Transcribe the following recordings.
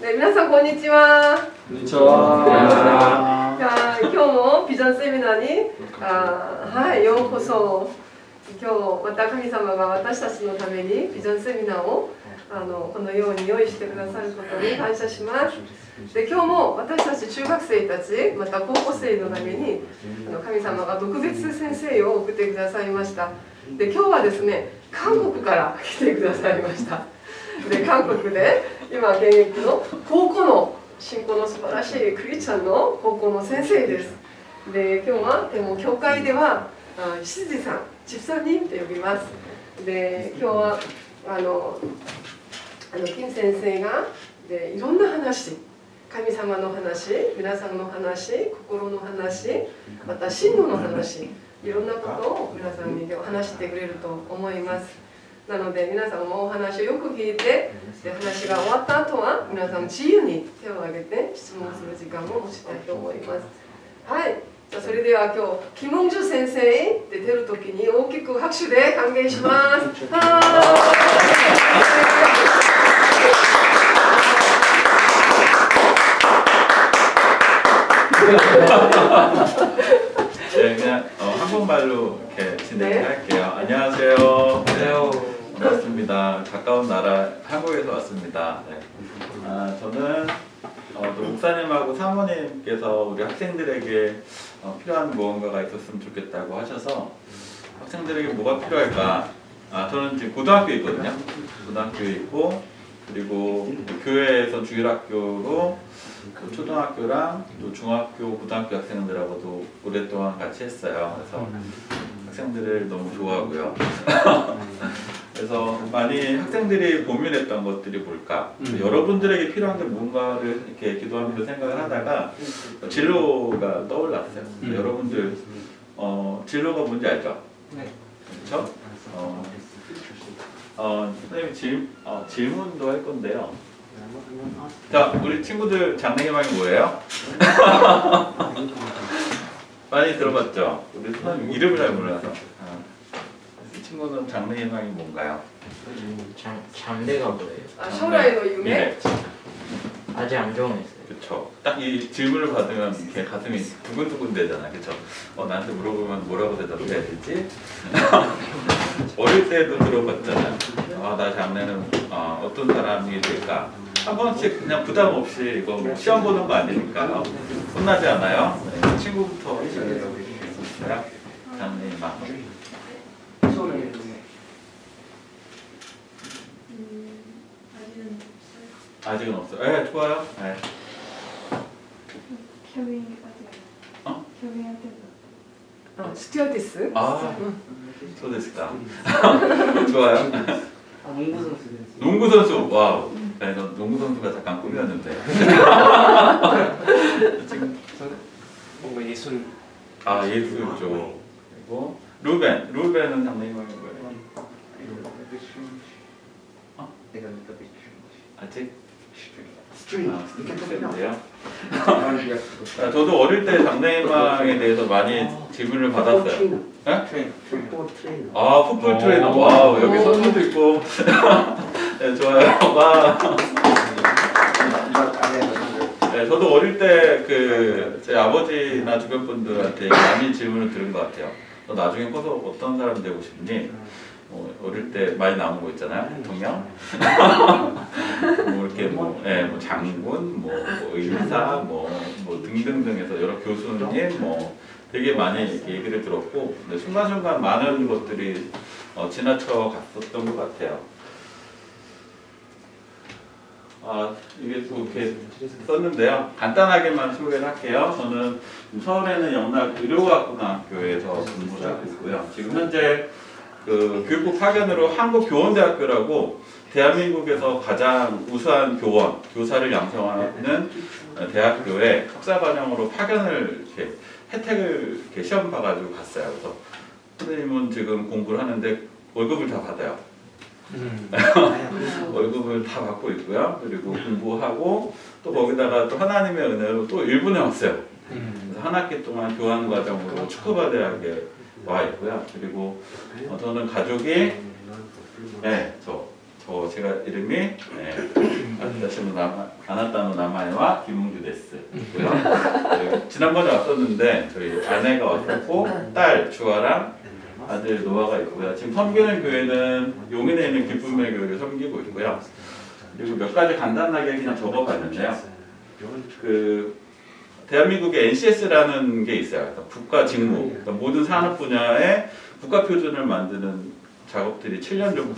네, 皆さんこんにちは。こんにちは。今日もビジョンセミナーにはい、ようこそ。今日また神様が私たちのためにビジョンセミナーをこのように用意してくださることに感謝します。で、今日も私たち中学生たち、また高校生のために神様が特別先生を送ってくださいました。で、今日はですね、韓国から来てくださいました。で、韓国で今現役の高校の信仰の素晴らしいクリスチャンの高校の先生です。で、今日は教会では執事さん、チフさんにって呼びます。で、今日は金先生がでいろんな話、神様の話、皆さんの話、心の話、また真の話、いろんなことを皆さんに話してくれると思います。なので皆さんもお話をよく聞いて、で話が終わった後は皆さん自由に手を挙げて質問する時間を持ちたいと思います。はい。じゃあそれでは今日、キム・ンジュ先生で出るときに大きく拍手で歓迎します。네, 그냥 한국말로 이렇게 진행할게요. 안녕하세요. 반갑습니다. 가까운 나라 한국에서 왔습니다. 네. 저는 또 목사님하고 사모님께서 우리 학생들에게 필요한 무언가가 있었으면 좋겠다고 하셔서 학생들에게 뭐가 필요할까? 저는 지금 고등학교에 있거든요. 고등학교에 있고 그리고 교회에서 주일학교로 초등학교랑 또 중학교, 고등학교 학생들하고도 오랫동안 같이 했어요. 그래서 학생들을 너무 좋아하고요. 그래서 많이 학생들이 고민했던 것들이 뭘까? 여러분들에게 필요한 게 뭔가를 이렇게 기도하면서 생각을 하다가 진로가 떠올랐어요. 여러분들 진로가 뭔지 알죠? 네. 그렇죠? 선생님 질문도 할 건데요. 자, 우리 친구들 장래희망이 뭐예요? 많이 들어봤죠? 우리 선생님 이름을 잘 몰라서. 이 친구는 장래희망이 뭔가요? 잠대가 뭐예요?将来の夢? 미래. 아직 안 정했어요. 그쵸. 딱 이 질문을 받으면 이렇게 가슴이 두근두근 되잖아. 그쵸? 나한테 물어보면 뭐라고 대답해야 되지? 어릴 때도 들어봤잖아요. 나 장래는 어떤 사람이 될까? 한 번씩 그냥 부담 없이 이거 시험 보는 거 아니니까 혼나지 않아요? 네, 친구부터 시작해서 보시겠어요? 장래희망. 아직은 없어요. 네, 좋아요. 네. 스튜어디스?そうですか. 좋아요. 농구 선수 됐어요. 농구 선수. 와우. 네, 저 농구 선수가 잠깐 꿈이었는데. 지금 뭔가 예술. 예술 쪽. 그리고 루벤은 장래희망이 뭐예요? 아직? 스트링인데요. 저도 어릴 때 장래희망에 대해서 많이 질문을 받았어요. 네? 풋볼 트레이너. 와우, 여기 선수도 있고. 네, 좋아요. 와. 네, 저도 어릴 때 제 아버지나 주변 분들한테 많이 질문을 들은 것 같아요. 너 나중에 커서 어떤 사람 되고 싶니? 어릴 때 많이 나온 거 있잖아요. 대통령. 이렇게 뭐 장군, 의사, 등등등해서 여러 교수님, 되게 많이 얘기를 들었고, 근데 순간순간 많은 것들이 지나쳐 갔었던 것 같아요. 이게 또 이렇게 썼는데요. 간단하게만 소개를 할게요. 저는 서울에는 영락 의료과학고등학교에서 근무를 하고 있고요. 지금 현재 교육부 파견으로 한국교원대학교라고 대한민국에서 가장 우수한 교사를 양성하는 대학교에 석사 과정으로 파견을 이렇게 혜택을 이렇게 시험 봐가지고 갔어요. 그래서 선생님은 지금 공부를 하는데 월급을 다 받아요. 월급을 다 받고 있고요. 그리고 공부하고 또 거기다가 또 하나님의 은혜로 또 일본에 왔어요. 그래서 한 학기 동안 교환 과정으로 축구바 대학에 와 있고요. 그리고 저는 가족이 제가 이름이 아나타노 나마에와 김웅주 데스고요. 지난번에 왔었는데 저희 아내가 왔었고 딸 주아랑 아들 노아가 있고요. 지금 섬기는 교회는 용인에 있는 기쁨의 교회를 섬기고 있고요. 그리고 몇 가지 간단하게 그냥 적어봤는데요. 그 대한민국에 NCS라는 게 있어요. 그러니까 국가 직무, 그러니까 모든 산업 분야에 국가 표준을 만드는 작업들이 7년 정도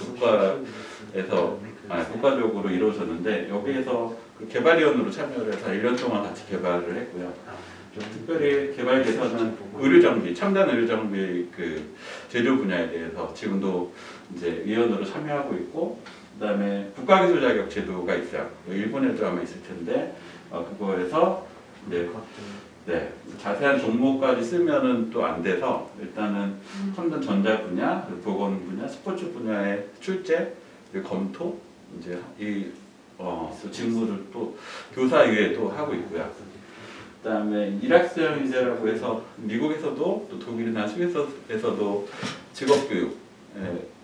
국가적으로 이루어졌는데 여기에서 그 개발위원으로 참여를 해서 1년 동안 같이 개발을 했고요. 특별히 개발에서는 의료 장비, 첨단 의료 장비 그 제조 분야에 대해서 지금도 이제 위원으로 참여하고 있고, 그다음에 국가기술 자격 제도가 있어요. 일본에도 아마 있을 텐데 그거에서 이제 자세한 종목까지 쓰면은 또 안 돼서 일단은 첨단 전자 분야, 보건 분야, 스포츠 분야의 출제, 검토 이제 또 직무를 또 교사 이외에도 하고 있고요. 그다음에 일학생제라고 해서 미국에서도 또 독일이나 스위스에서도 직업교육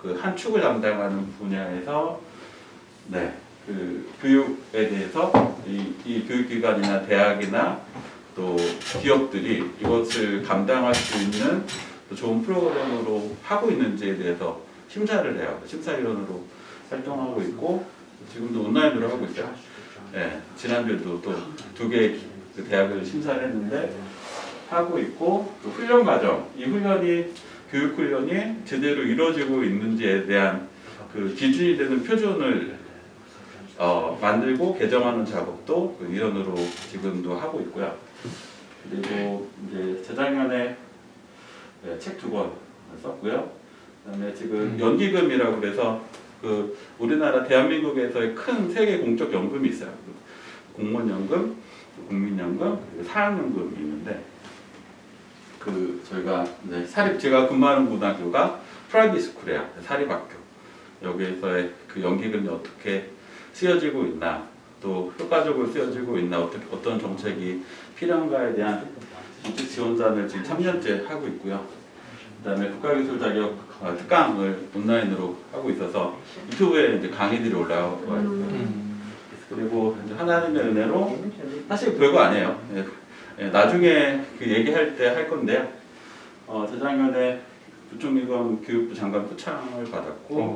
그 한 축을 담당하는 분야에서 그 교육에 대해서 이 교육기관이나 대학이나 또 기업들이 이것을 감당할 수 있는 또 좋은 프로그램으로 하고 있는지에 대해서 심사를 해요. 심사위원으로 활동하고 있고 지금도 온라인으로 하고 있어요. 지난주에도 또 2개의 그 대학을 심사를 했는데 하고 있고, 또 훈련 과정, 이 교육 훈련이 제대로 이루어지고 있는지에 대한 그 기준이 되는 표준을 만들고 개정하는 작업도 그 위원으로 지금도 하고 있고요. 그리고 이제 재작년에 책 2권 썼고요. 그다음에 지금 연기금이라고 그래서 그 우리나라 대한민국에서의 큰 세계 공적 연금이 있어요. 공무원연금, 국민연금, 사학연금이 있는데 그 저희가 제가 근무하는 고등학교가 프라이빗 스쿨이에요. 사립학교. 여기에서의 그 연기금이 어떻게 쓰여지고 있나, 또 효과적으로 쓰여지고 있나, 어떤 정책이 필요한가에 대한 정책 지원단을 지금 3년째 하고 있고요. 그다음에 국가기술 자격 특강을 온라인으로 하고 있어서 유튜브에 이제 강의들이 올라와 있고요. 그리고 이제 하나님의 은혜로 사실 별거 아니에요. 나중에 그 얘기할 때 할 건데요. 재작년에 부총리관 교육부 장관 표창을 받았고,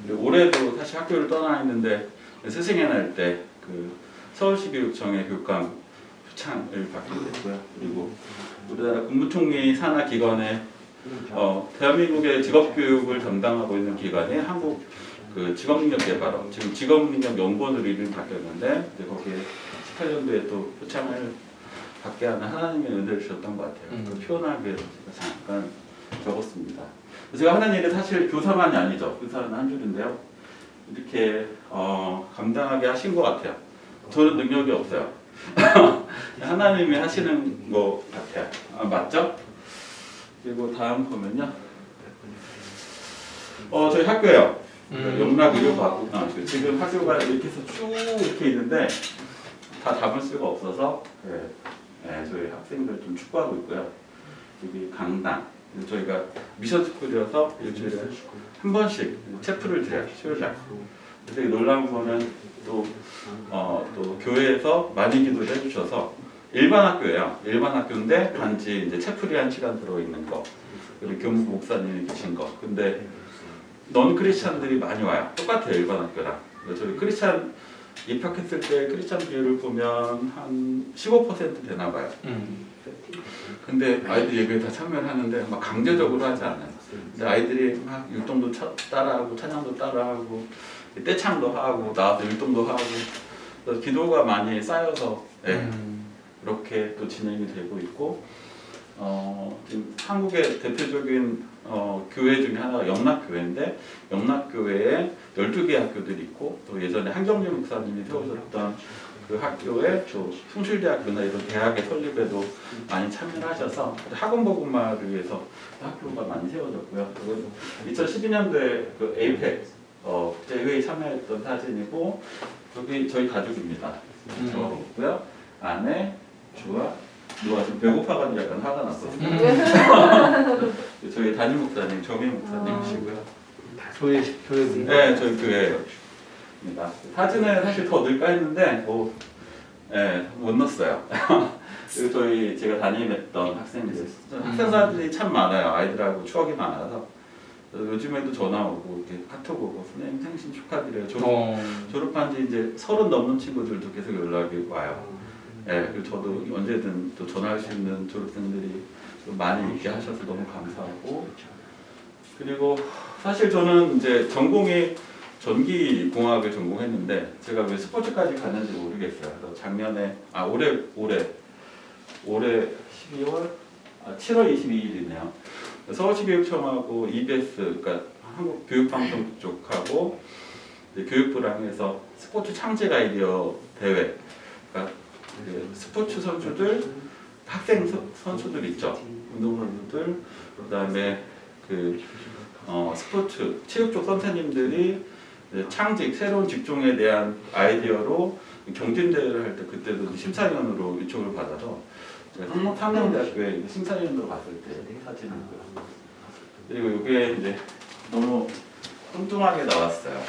그리고 올해도 사실 학교를 떠나 있는데 스승의 날 때 그 서울시 교육청의 교육감 표창을 받게 됐고요. 그리고 우리나라 국무총리 산하 기관에 대한민국의 직업교육을 담당하고 있는 기관이 한국 그 직업능력개발원, 지금 직업능력연구원으로 이름이 바뀌었는데 거기에 18년도에 또 표창을 받게 하는 하나님의 은혜를 주셨던 것 같아요. 그 표현하기 위해서 제가 잠깐 적었습니다. 제가 하는 일이 사실 교사만이 아니죠. 교사는 한 줄인데요. 이렇게 감당하게 하신 것 같아요. 저는 능력이 없어요. 하나님이 하시는 것 같아요. 맞죠? 그리고 다음 보면요. 저희 학교예요. 영락의료과학고등학교. 지금 학교가 이렇게 해서 쭉 이렇게 있는데 다 담을 수가 없어서 저희 학생들 좀 축구하고 있고요. 여기 강당. 저희가 미션스쿨이어서 일주일에 한 번씩 체프를 드려요. 수요일날. 되게 놀라운 거는 또 교회에서 많이 기도를 해주셔서 일반 학교예요. 일반 학교인데 단지 이제 체프리한 시간 들어있는 거, 그리고 교무부 목사님이 계신 거. 근데 넌 크리스찬들이 많이 와요. 똑같아요, 일반 학교랑. 저희 크리스찬 입학했을 때 크리스찬 비율을 보면 한 15% 되나 봐요. 근데 아이들 예배에 다 참여를 하는데 막 강제적으로 하지 않아요. 근데 아이들이 막 율동도 따라하고 찬양도 따라하고 떼창도 하고 나와서 율동도 하고, 그래서 기도가 많이 쌓여서 이렇게 또 진행이 되고 있고, 지금 한국의 대표적인 교회 중에 하나가 영락교회인데, 영락교회에 12개 학교들이 있고, 또 예전에 한경림 목사님이 세우셨던 그 학교에 또 숭실대학교나 이런 대학의 설립에도 많이 참여를 하셔서 학원복음화를 위해서 학교가 많이 세워졌고요. 그리고 2012년도에 그 에이펙 국제회의 참여했던 사진이고, 여기 저희 가족입니다. 저고요. 아내, 주아, 누가 지금 배고파가지고 약간 화가 났거든요. 저희 담임 목사님, 정희 목사님이시고요. 교회 분들? 네, 저희 교회예요. 입니다. 사진을 사실 더 넣을까 했는데 못 넣었어요. 그리고 제가 담임했던 학생들, 학생사들이 참 많아요. 아이들하고 추억이 많아서 요즘에도 전화 오고 이렇게 카톡 오고 선생님 생신 축하드려요. 졸업한 지 이제 30 넘는 친구들도 계속 연락이 와요. 그리고 저도 언제든 또 전화할 수 있는 졸업생들이 좀 많이 있게 하셔서 너무 감사하고, 그리고 사실 저는 이제 전공이 전기공학을 전공했는데 제가 왜 스포츠까지 갔는지 모르겠어요. 그래서 작년에 올해 7월 22일이네요. 서울시교육청하고 EBS, 그러니까 한국교육방송 쪽하고 교육부랑 해서 스포츠 창작 아이디어 대회, 그러니까 스포츠 선수들, 학생 선수들 있죠. 운동선수들, 그다음에 스포츠 체육 쪽 선생님들이 창직, 새로운 직종에 대한 아이디어로 경진대회를 할 때 그때도 심사위원으로 요청을 받아서 제가 상명대학교에 심사위원으로 갔을 때 사진이고요. 그리고 이게 이제 너무 뚱뚱하게 나왔어요.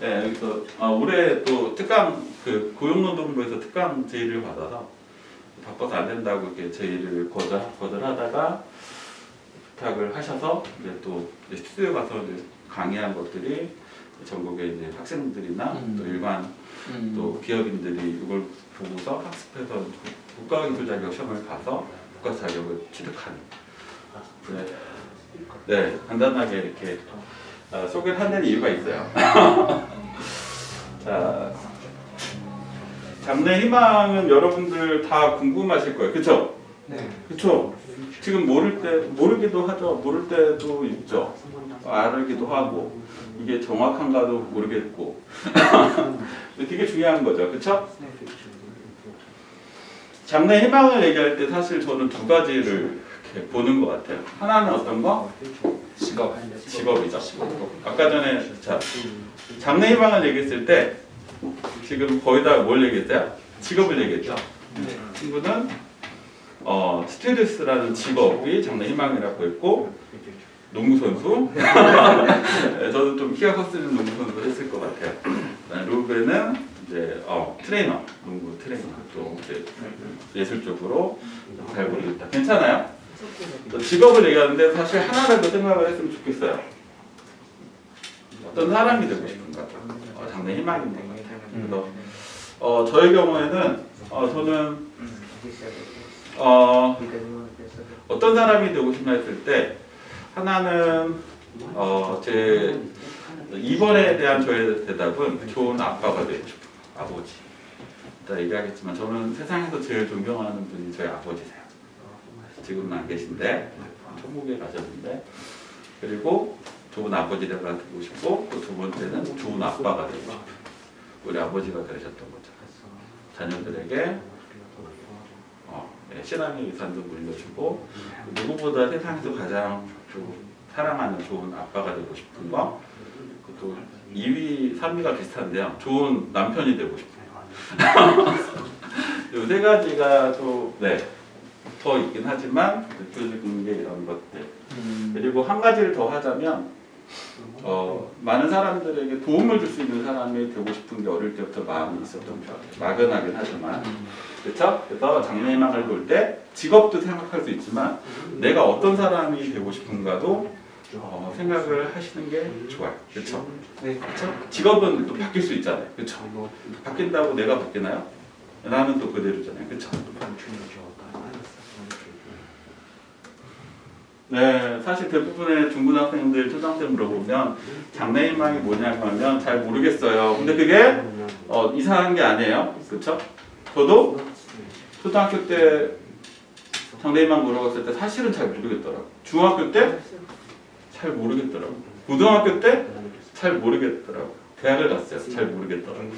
여기서 올해 또 특강 고용노동부에서 특강 제의를 받아서 바꿔서 안 된다고 이렇게 제의를 거절하다가 부탁을 하셔서 이제 또 스튜디오 가서 이제 강의한 것들이 전국의 이제 학생들이나 또 일반 또 기업인들이 이걸 보고서 학습해서 국가기술 자격 시험을 가서 국가 자격을 취득하는. 네, 간단하게 이렇게 소개를 하는 이유가 있어요. 자, 장래 희망은 여러분들 다 궁금하실 거예요, 그렇죠? 네. 그렇죠. 지금 모르기도 하죠. 모를 때도 있죠. 알기도 하고 이게 정확한가도 모르겠고. 되게 중요한 거죠, 그렇죠? 장래 희망을 얘기할 때 사실 저는 두 가지를 이렇게 보는 것 같아요. 하나는 어떤 거? 직업이죠. 아까 전에 장래 희망을 얘기했을 때 지금 거의 다 뭘 얘기했어요? 직업을 얘기했죠. 친구는 스튜디스라는 직업이 장래 희망이라고 했고, 농구 선수. 저도 좀 키가 컸으면 농구 선수 했을 것 같아요. 루베는 이제 트레이너, 농구 트레이너, 또 이제 예술 쪽으로 잘 모르겠다. 괜찮아요? 직업을 얘기하는데 사실 하나라도 생각을 했으면 좋겠어요. 어떤 사람이 되고 싶은가? 장래 희망인 것 같아요. 그래서 저의 경우에는 저는 어떤 사람이 되고 싶나 했을 때 하나는 제 이번에 대한 저의 대답은 좋은 아빠가 되고 싶어요. 아버지. 이따 얘기하겠지만 저는 세상에서 제일 존경하는 분이 저희 아버지세요. 지금은 안 계신데 천국에 가셨는데, 그리고 좋은 아버지가 되고 싶고 또 두 번째는 좋은 아빠가 되고 싶어요. 우리 아버지가 그러셨던 거죠. 자녀들에게 신앙의 유산도 물려주고 누구보다 세상에서 가장 사랑하는 좋은 아빠가 되고 싶은 거, 또 2위, 3위가 비슷한데요. 좋은 남편이 되고 싶어요. 이 세 가지가 더 있긴 하지만 대표적인 게 이런 것들. 그리고 한 가지를 더 하자면 많은 사람들에게 도움을 줄 수 있는 사람이 되고 싶은 게 어릴 때부터 마음이 있었던 것 같아요. 막연하긴 하지만. 그렇죠? 그래서 장래 희망을 볼 때 직업도 생각할 수 있지만 내가 어떤 사람이 되고 싶은가도 생각을 하시는 게 좋아요. 그렇죠? 네. 그렇죠? 직업은 또 바뀔 수 있잖아요. 그렇죠? 바뀐다고 내가 바뀌나요? 나는 또 그대로잖아요. 그렇죠? 네, 사실 대부분의 중고등학생들, 초등학생 물어보면 장래 희망이 뭐냐고 하면 잘 모르겠어요. 근데 그게 이상한 게 아니에요. 그렇죠? 저도 초등학교 때 장래 희망 물어봤을 때 사실은 잘 모르겠더라고요. 중학교 때 잘 모르겠더라고요. 고등학교 때 잘 모르겠더라고요. 대학을 갔어요. 잘 모르겠더라고요.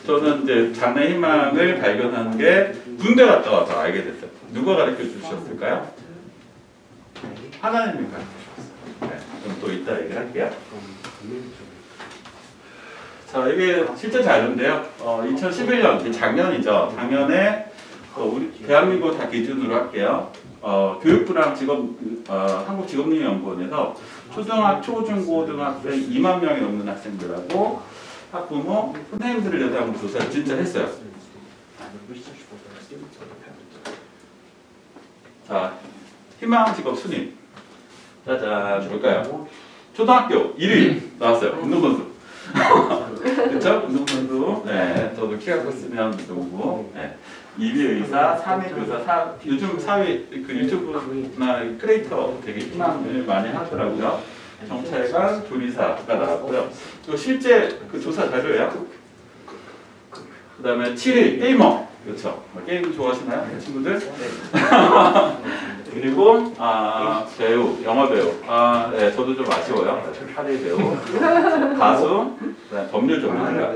저는 이제 장래 희망을 발견한 게 군대 갔다 와서 알게 됐어요. 누가 가르쳐 주셨을까요? 하나님이 가르쳐 주셨어요. 네, 그럼 또 이따 얘기할게요. 자, 이게 실제 자료인데요. 2011년, 작년이죠. 작년에 우리 대한민국 다 기준으로 할게요. 교육부랑 한국직업능력연구원에서 초중고등학생 2만 명이 넘는 학생들하고 학부모, 선생님들을 대상으로 조사를 진짜 했어요. 자, 희망 직업 순위. 짜잔, 뭘까요? 초등학교 1위 나왔어요. 운동선수. 그쵸? 운동선수. 네, 저도 키가 컸으면 운동부. 네. 2위 의사, 3위 교사, 요즘 4위 그 유튜브나 크리에이터 되게 희망을 많이 하더라고요. 경찰관, 조리사가 나왔고요. 또 실제 그 조사 자료예요. 그 다음에 7위 게이머. 그렇죠. 게임 좋아하시나요? 친구들? 그리고 배우, 영화 배우. 네, 저도 좀 아쉬워요. 하리 배우, 가수, 그다음에 법률 전문가.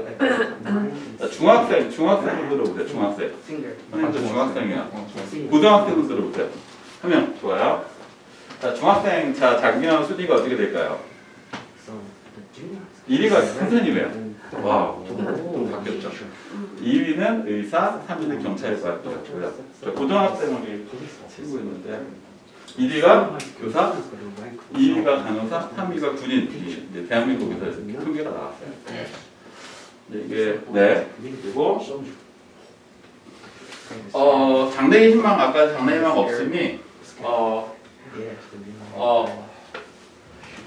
중학생 들어보세요. 중학생. 선생님들 중학생이야. 고등학생 들어보세요. 한 명 좋아요. 자, 중학생 작년 순위가 어떻게 될까요? 1위가 선생님이에요. 와, 또 바뀌었죠. 2위는 의사, 3위는 경찰관이었고요. 고등학생이 치고 있는데 1위가 교사, 2위가 간호사, 3위가 군인. 이제 대한민국에서 이렇게 통계가 나왔어요. 이게 그리고 장래의 희망 아까 장래의 희망 없음이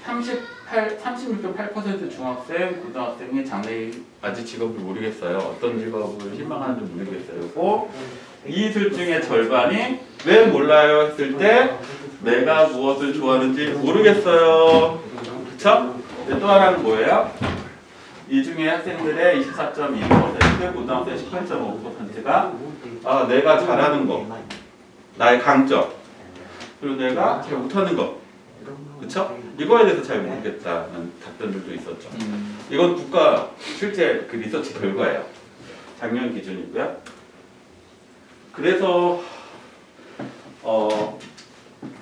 36.8% 중학생, 고등학생이 장래의 아직 직업을 모르겠어요. 어떤 직업을 희망하는지 모르겠어요. 이 둘 중에 절반이 왜 몰라요 했을 때 내가 무엇을 좋아하는지 모르겠어요. 그쵸? 또 하나는 뭐예요? 이 중에 학생들의 24.2%, 고등학생 18.5%가 내가 잘하는 거, 나의 강점, 그리고 내가 잘 못하는 거, 그쵸? 이거에 대해서 잘 모르겠다는 답변들도 있었죠. 이건 국가 실제 그 리서치 결과예요. 작년 기준이고요. 그래서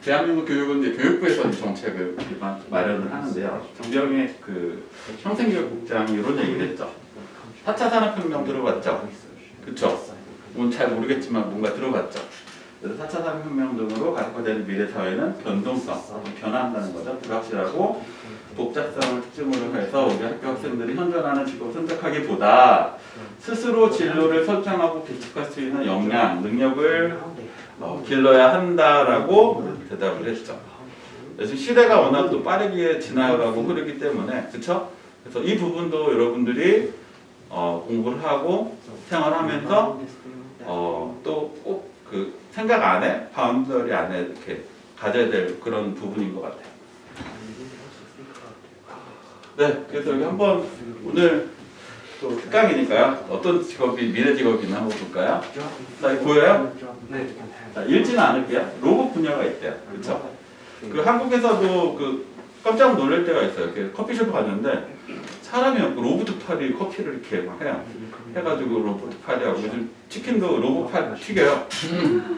대한민국 교육은 이제 교육부에서 이 정책을 마련을 하는데요. 정병의 그 평생교육국장이 이런 얘기를 했죠. 4차 산업혁명 들어봤죠? 그쵸? 뭔 잘 모르겠지만 뭔가 들어봤죠? 그래서 4차 산업혁명 등으로 가속화되는 미래 사회는 변동성, 변화한다는 거죠. 불확실하고 복잡성을 특징으로 해서 우리 학교 학생들이 현존하는 직업을 선택하기보다 스스로 진로를 설정하고 비축할 수 있는 역량, 능력을 길러야 한다라고 대답을 했죠. 그래서 시대가 워낙 또 빠르게 지나가고 흐르기 때문에, 그렇죠? 그래서 이 부분도 여러분들이 공부를 하고 생활하면서 또 꼭 그 생각 안에, 바운더리 안에 이렇게 가져야 될 그런 부분인 것 같아요. 네, 그래서 여기 한번 오늘 또 특강이니까요. 어떤 직업이 미래 직업이나 한번 볼까요? 자, 이거 보여요? 네. 자, 읽지는 않을게요. 로봇 분야가 있대요. 그렇죠? 그 한국에서도 그 깜짝 놀랄 때가 있어요. 이렇게 커피숍 갔는데 사람이 없고 로봇 팔이 커피를 이렇게 막 해요. 해가지고 로봇 팔이 하고 요즘 치킨도 로봇 팔 튀겨요.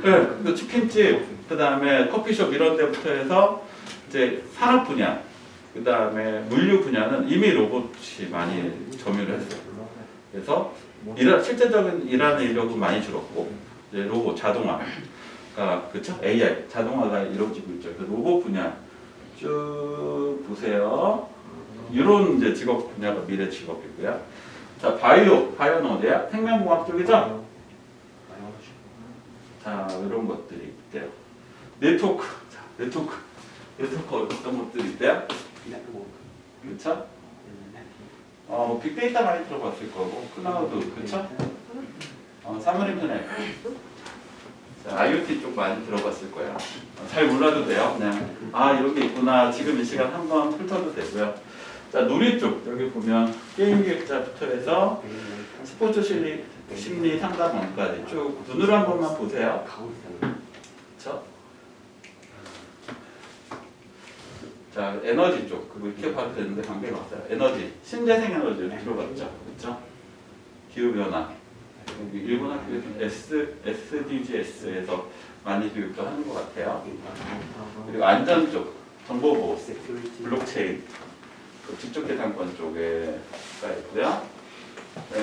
네, 그 치킨집, 그 다음에 커피숍 이런 데부터 해서 이제 산업 분야, 그 다음에 물류 분야는 이미 로봇이 많이 점유를 했어요. 그래서 실제적인 일하는 인력은 많이 줄었고 이제 로봇, 자동화가 그쵸? AI, 자동화가 이루어지고 있죠. 그래서 로봇 분야 쭉 보세요. 이런 이제 직업 분야가 미래 직업이고요. 자, 바이오는 어디야? 생명공학 쪽이죠? 자, 이런 것들이 있대요. 네트워크 어떤 것들이 있대요? 그쵸? 빅데이터 많이 들어봤을 거고, 클라우드, 그쵸? 사물 인터넷. 자, IoT 쪽 많이 들어봤을 거예요. 잘 몰라도 돼요. 그냥 이런 게 있구나. 지금 이 시간 한번 훑어도 되고요. 자, 놀이 쪽 여기 보면 게임 기획자부터 해서 스포츠 심리 상담원까지 쭉 눈으로 한 번만 보세요. 그렇죠? 자, 에너지 쪽 그거 이렇게 봐도 되는데 관계가 없어요. 에너지, 신재생 에너지를 들어봤죠, 그렇죠? 기후 변화. 여기 일본 학교에서 SDGs에서 많이 교육도 하는 것 같아요. 그리고 안전 쪽, 정보보호, 블록체인, 직접계산권 쪽에가 있고요.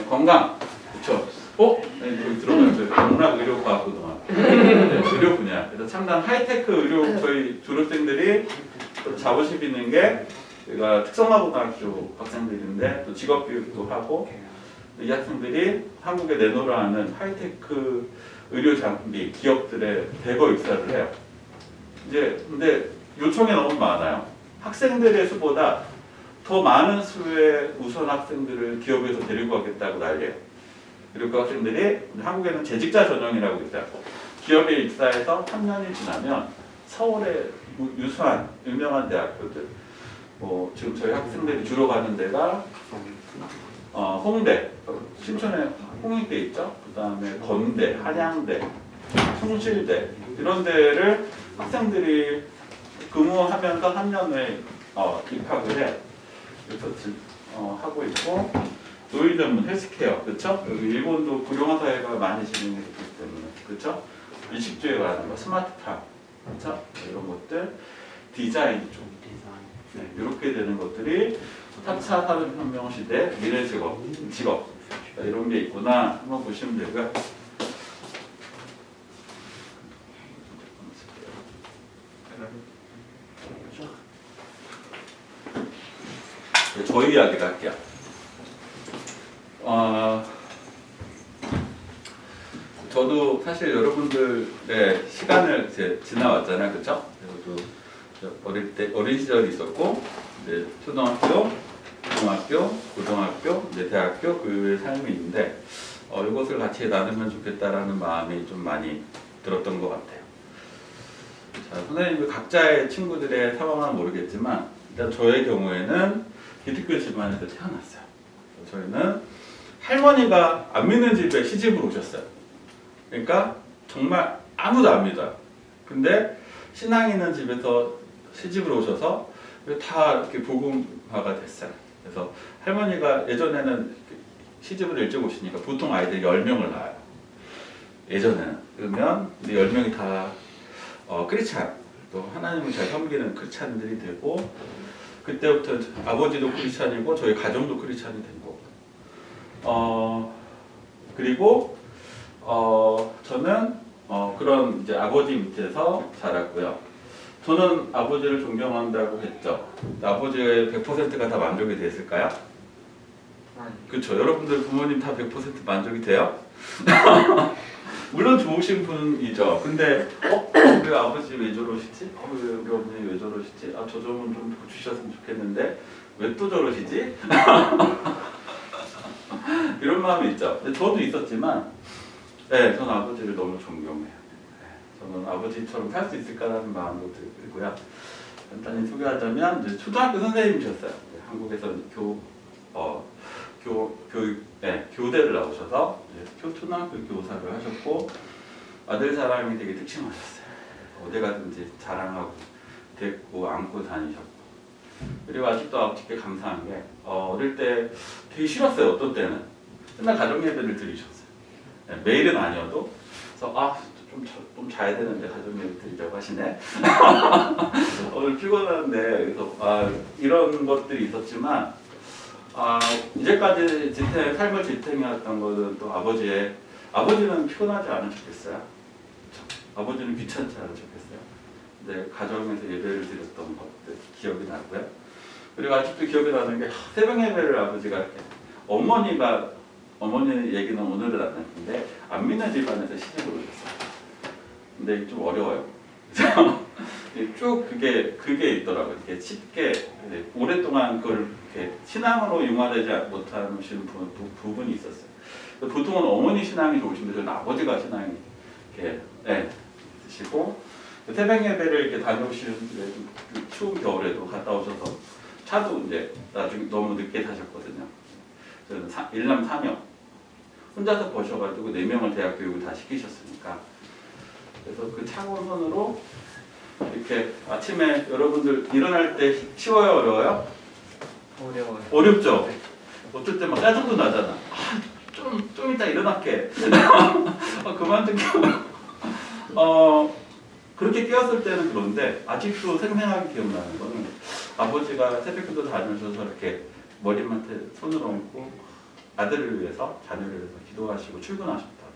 건강, 그렇죠? 네, 거기 들어가요. 저희 영락의료과학고등학교. 네, 의료 분야. 그래서 참단 하이테크 의료 저희 졸업생들이 또 자부심 있는 게 저희가 특성화고등학교 학생들인데 또 직업교육도 하고 이 학생들이 한국에 내놓으라 하는 하이테크 의료 장비 기업들에 대거 입사를 해요. 이제 근데 요청이 너무 많아요. 학생들의 수보다 더 많은 수의 우선 학생들을 기업에서 데리고 가겠다고 난리예요. 그리고 그 학생들이 한국에는 재직자 전형이라고 있어요. 기업에 입사해서 3년이 지나면 서울의 유수한 유명한 대학교들, 뭐 지금 저희 학생들이 주로 가는 데가 홍대, 신촌에 홍익대 있죠. 그 다음에 건대, 한양대, 충실대 이런 데를 학생들이 근무하면서 3년 후에 입학을 해요. 그래서 지금 하고 있고 노인 전문 헬스케어, 그렇죠? 여기 일본도 고령화 사회가 많이 진행되기 때문에, 그렇죠? 의식주에 관한 거, 스마트팜, 그렇죠? 이런 것들, 디자인 쪽, 네, 이렇게 되는 것들이 4차 산업혁명 시대 미래 직업 이런 게 있구나 한번 보시면 되고요. 저희 이야기를 할게요. 저도 사실 여러분들의 시간을 이제 지나왔잖아요, 그렇죠? 저도 어릴 때 어린 시절이 있었고, 이제 초등학교, 중학교, 고등학교, 이제 대학교 그 삶이 있는데, 이것을 같이 나누면 좋겠다라는 마음이 좀 많이 들었던 것 같아요. 자, 선생님이 각자의 친구들의 상황은 모르겠지만, 일단 저의 경우에는 기독교 집안에서 태어났어요. 저희는 할머니가 안 믿는 집에 시집을 오셨어요. 그러니까 정말 아무도 안 믿어요. 근데 신앙 있는 집에서 시집을 오셔서 다 이렇게 복음화가 됐어요. 그래서 할머니가 예전에는 시집을 일찍 오시니까 보통 아이들이 10명을 낳아요. 예전에는. 그러면 10명이 다 크리스찬, 또 하나님을 잘 섬기는 크리스찬들이 되고, 그때부터 아버지도 크리스찬이고 저희 가정도 크리스찬이 된 거고, 그리고 저는 그런 이제 아버지 밑에서 자랐고요. 저는 아버지를 존경한다고 했죠. 아버지의 100%가 다 만족이 됐을까요? 그렇죠. 여러분들 부모님 다 100% 만족이 돼요? 물론 좋으신 분이죠. 근데 우리 아버지 왜 저러시지? 우리 어머니 왜 저러시지? 저 점은 좀 고치셨으면 좋겠는데 왜 또 저러시지? 이런 마음이 있죠. 근데 저도 있었지만, 네, 저는 아버지를 너무 존경해요. 저는 아버지처럼 살 수 있을까라는 마음도 들고요. 간단히 소개하자면 이제 초등학교 선생님이셨어요. 한국에서 교대를 나오셔서 초등학교 교사를 하셨고, 아들 사랑이 되게 특징하셨어요. 어디 가든지 자랑하고 데리고 안고 다니셨고, 그리고 아직도 아버지께 감사한 게 어릴 때 되게 싫었어요. 어떤 때는 맨날 가정 예배를 드리셨어요. 네, 매일은 아니어도. 그래서 좀 자야 되는데 가정 예배 드리자고 하시네. 오늘 피곤한데, 그래서 이런 것들이 있었지만, 이제까지 삶을 지탱해왔던 것은 또 아버지는 피곤하지 않으셨겠어요? 아버지는 귀찮지 않으셨겠어요? 근데 가정에서 예배를 드렸던 것들 기억이 나고요. 그리고 아직도 기억이 나는 게 새벽 예배를 아버지가 이렇게 어머니 얘기는 오늘은 안 했는데 안 믿는 집안에서 시집을 오셨어요. 근데 좀 어려워요. 쭉 그게 있더라고요. 이렇게 쉽게 오랫동안 그걸 이렇게 신앙으로 융화되지 못하시는 부분이 있었어요. 보통은 어머니 신앙이 좋으신데 저는 아버지가 신앙이 이렇게 드시고, 새벽 예배를 이렇게 다녀오시는 추운 겨울에도 갔다 오셔서 차도 이제 나중에 너무 늦게 타셨거든요. 저는 1남 4녀 혼자서 버셔가지고 4명을 대학 교육을 다 시키셨으니까, 그래서 그 차가운 손으로 이렇게 아침에 여러분들 일어날 때 쉬워요, 어려워요? 어려워요. 어렵죠? 어쩔 때 막 짜증도 나잖아. 좀 이따 일어날게. 그만 좀 깨워. 그렇게 깨웠을 때는 그런데 아직도 생생하게 기억나는 거는 아버지가 새벽기도 다니셔서 이렇게 머리맡에 손을 얹고 아들을 위해서 자녀를 위해서 기도하시고 출근하셨다는 거.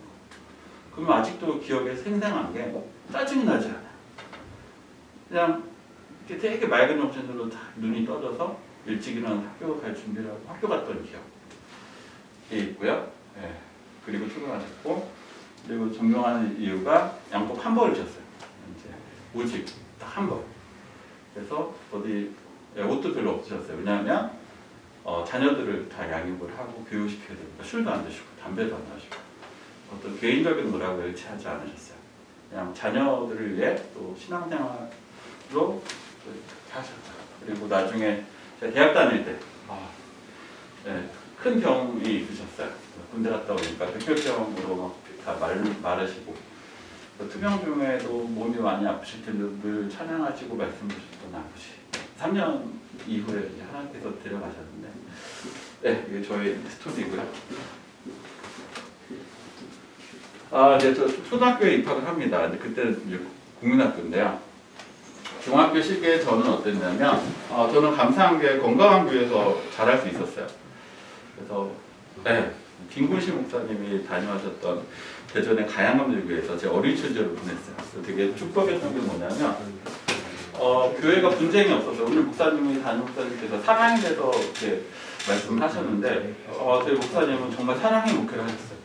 그러면 아직도 기억에 생생한 게 짜증이 나지 않아요. 그냥 이렇게 되게 맑은 정신으로 다 눈이 떠져서 일찍 일어나서 학교 갈 준비를 하고 학교 갔던 기억이 있고요. 예. 그리고 출근하셨고, 그리고 존경하는 이유가 양복 한 벌을 줬어요. 이제 오직 딱 한 벌. 그래서 어디 옷도 별로 없으셨어요. 왜냐하면 자녀들을 다 양육을 하고 교육시켜야 되니까 술도 안 드시고 담배도 안 마시고 어떤 개인적인 노력을 일치하지 않으셨어요. 그냥 자녀들을 위해 또 신앙생활로 하셨다. 그리고 나중에 제가 대학 다닐 때 큰 병이 있으셨어요. 군대 갔다 오니까 백혈병으로 다 마르시고 투병 중에도 몸이 많이 아프실 텐데 늘 찬양하시고 말씀 주셨던 아버지. 3년 이후에 하나님께서 데려가셨는데, 네, 이게 저희 스토리고요. 이제 저 초등학교에 입학을 합니다. 근데 그때는 이제 국민학교인데요. 중학교 시기에 저는 어땠냐면, 저는 감사한 게 건강한 교회에서 자랄 수 있었어요. 그래서, 네, 김군식 목사님이 다녀하셨던 대전의 가양감들교회에서 제 어린 시절을 보냈어요. 그래서 되게 축복했던 게 뭐냐면, 교회가 분쟁이 없어서 오늘 목사님이 담임 목사님께서 사랑에 대해서 이렇게 말씀을 하셨는데, 저희 목사님은 정말 사랑의 목회를 하셨어요.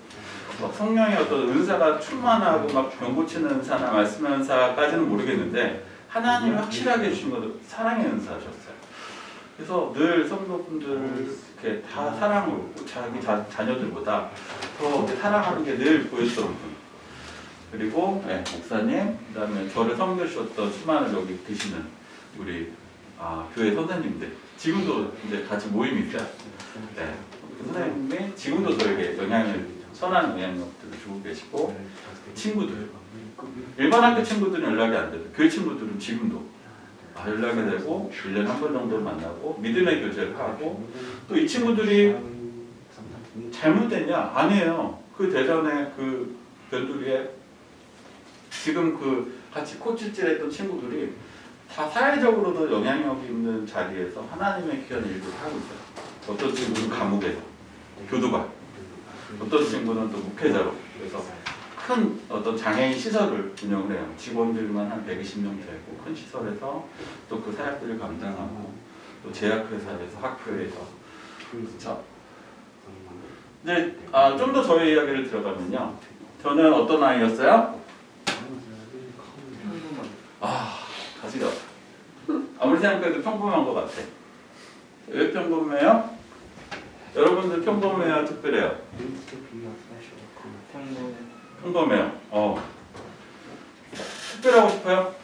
성령의 어떤 은사가 충만하고 막 병 고치는 은사나 말씀 은사까지는 모르겠는데 하나님이 확실하게 주신 것도 사랑의 은사셨어요. 그래서 늘 성도분들을 이렇게 다 사랑으로 자기 자녀들보다 더 이렇게 사랑하는 게 늘 보였던 분. 그리고 목사님, 그다음에 저를 섬겨주셨던 수많은 여기 계시는 우리 교회 선생님들 지금도 이제 같이 모임이 있어요. 네, 그 선생님이 지금도 저에게 선한 영향력들을 주고 계시고 친구들, 일반 학교 친구들은 연락이 안 돼도 교회 친구들은 지금도 연락이 되고 1년에 한 번 정도 만나고 믿음의 교제를 하고 또 이 친구들이 잘못됐냐? 아니에요. 그 대전의 그 변두리에 지금 그 같이 코치질했던 친구들이 다 사회적으로도 영향력 있는 자리에서 하나님의 귀한 일들을 하고 있어요. 어떤 친구는 감옥에서 교도관, 어떤 친구는 또 목회자로 그래서 큰 어떤 장애인 시설을 운영을 해요. 직원들만 한 120명 되고 큰 시설에서 또 그 사역들을 감당하고 또 제약회사에서 학교에서 그렇죠. 이제 좀 더 저의 이야기를 들어가면요. 저는 어떤 아이였어요? 가지가 아무리 생각해도 평범한 것 같아. 왜 평범해요? 여러분들 평범해요? 특별해요? 평범해요. 특별하고 싶어요?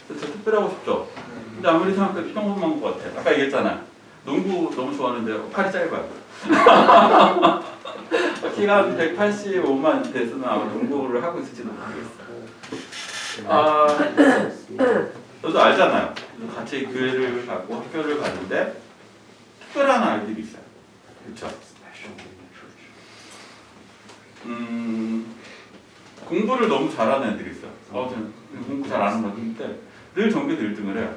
그렇죠. 특별하고 싶죠. 근데 아무리 생각해도 평범한 것 같아. 아까 얘기했잖아. 농구 너무 좋아하는데 팔이 짧아요. 키가 185만 됐으면 아마 농구를 하고 있을지도 모르겠어요. 너도 알잖아요. 같이 교회를 가고 학교를 가는데 특별한 아이들이 있어요. 그렇죠? 공부를 너무 잘하는 애들이 있어요. 저는 공부 잘 안 하는 것 같은데 늘 전교도 1등을 해요.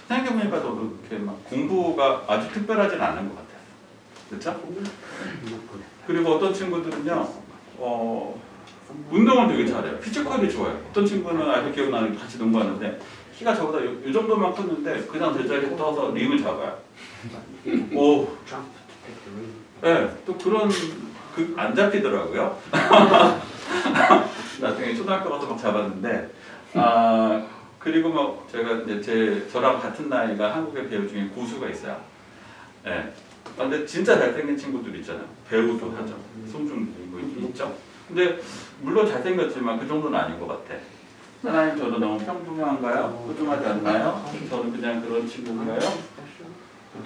생각해보니까 저도 이렇게 막 공부가 아주 특별하진 않은 것 같아요. 그렇죠? 그리고 어떤 친구들은요, 운동을 되게 잘해요. 피지컬이 좋아요. 어떤 친구는 아직 기억나는 게 같이 농구하는데 키가 저보다 이 정도만 컸는데 그냥 제자리에 떠서 림을 잡아요. 네, 또 그런 안 잡히더라고요. 나중에 초등학교 가서 막 잡았는데 그리고 뭐 제가 이제 저랑 같은 나이가 한국의 배우 중에 고수가 있어요. 네. 근데 진짜 잘생긴 친구들 있잖아요. 배우도 하죠. 송중기 뭐 있죠. 근데 물론 잘생겼지만 그 정도는 아닌 것 같아. 하나님 저도 너무 평범한가요? 소중하지 않나요? 저는 그냥 그런 친구인가요?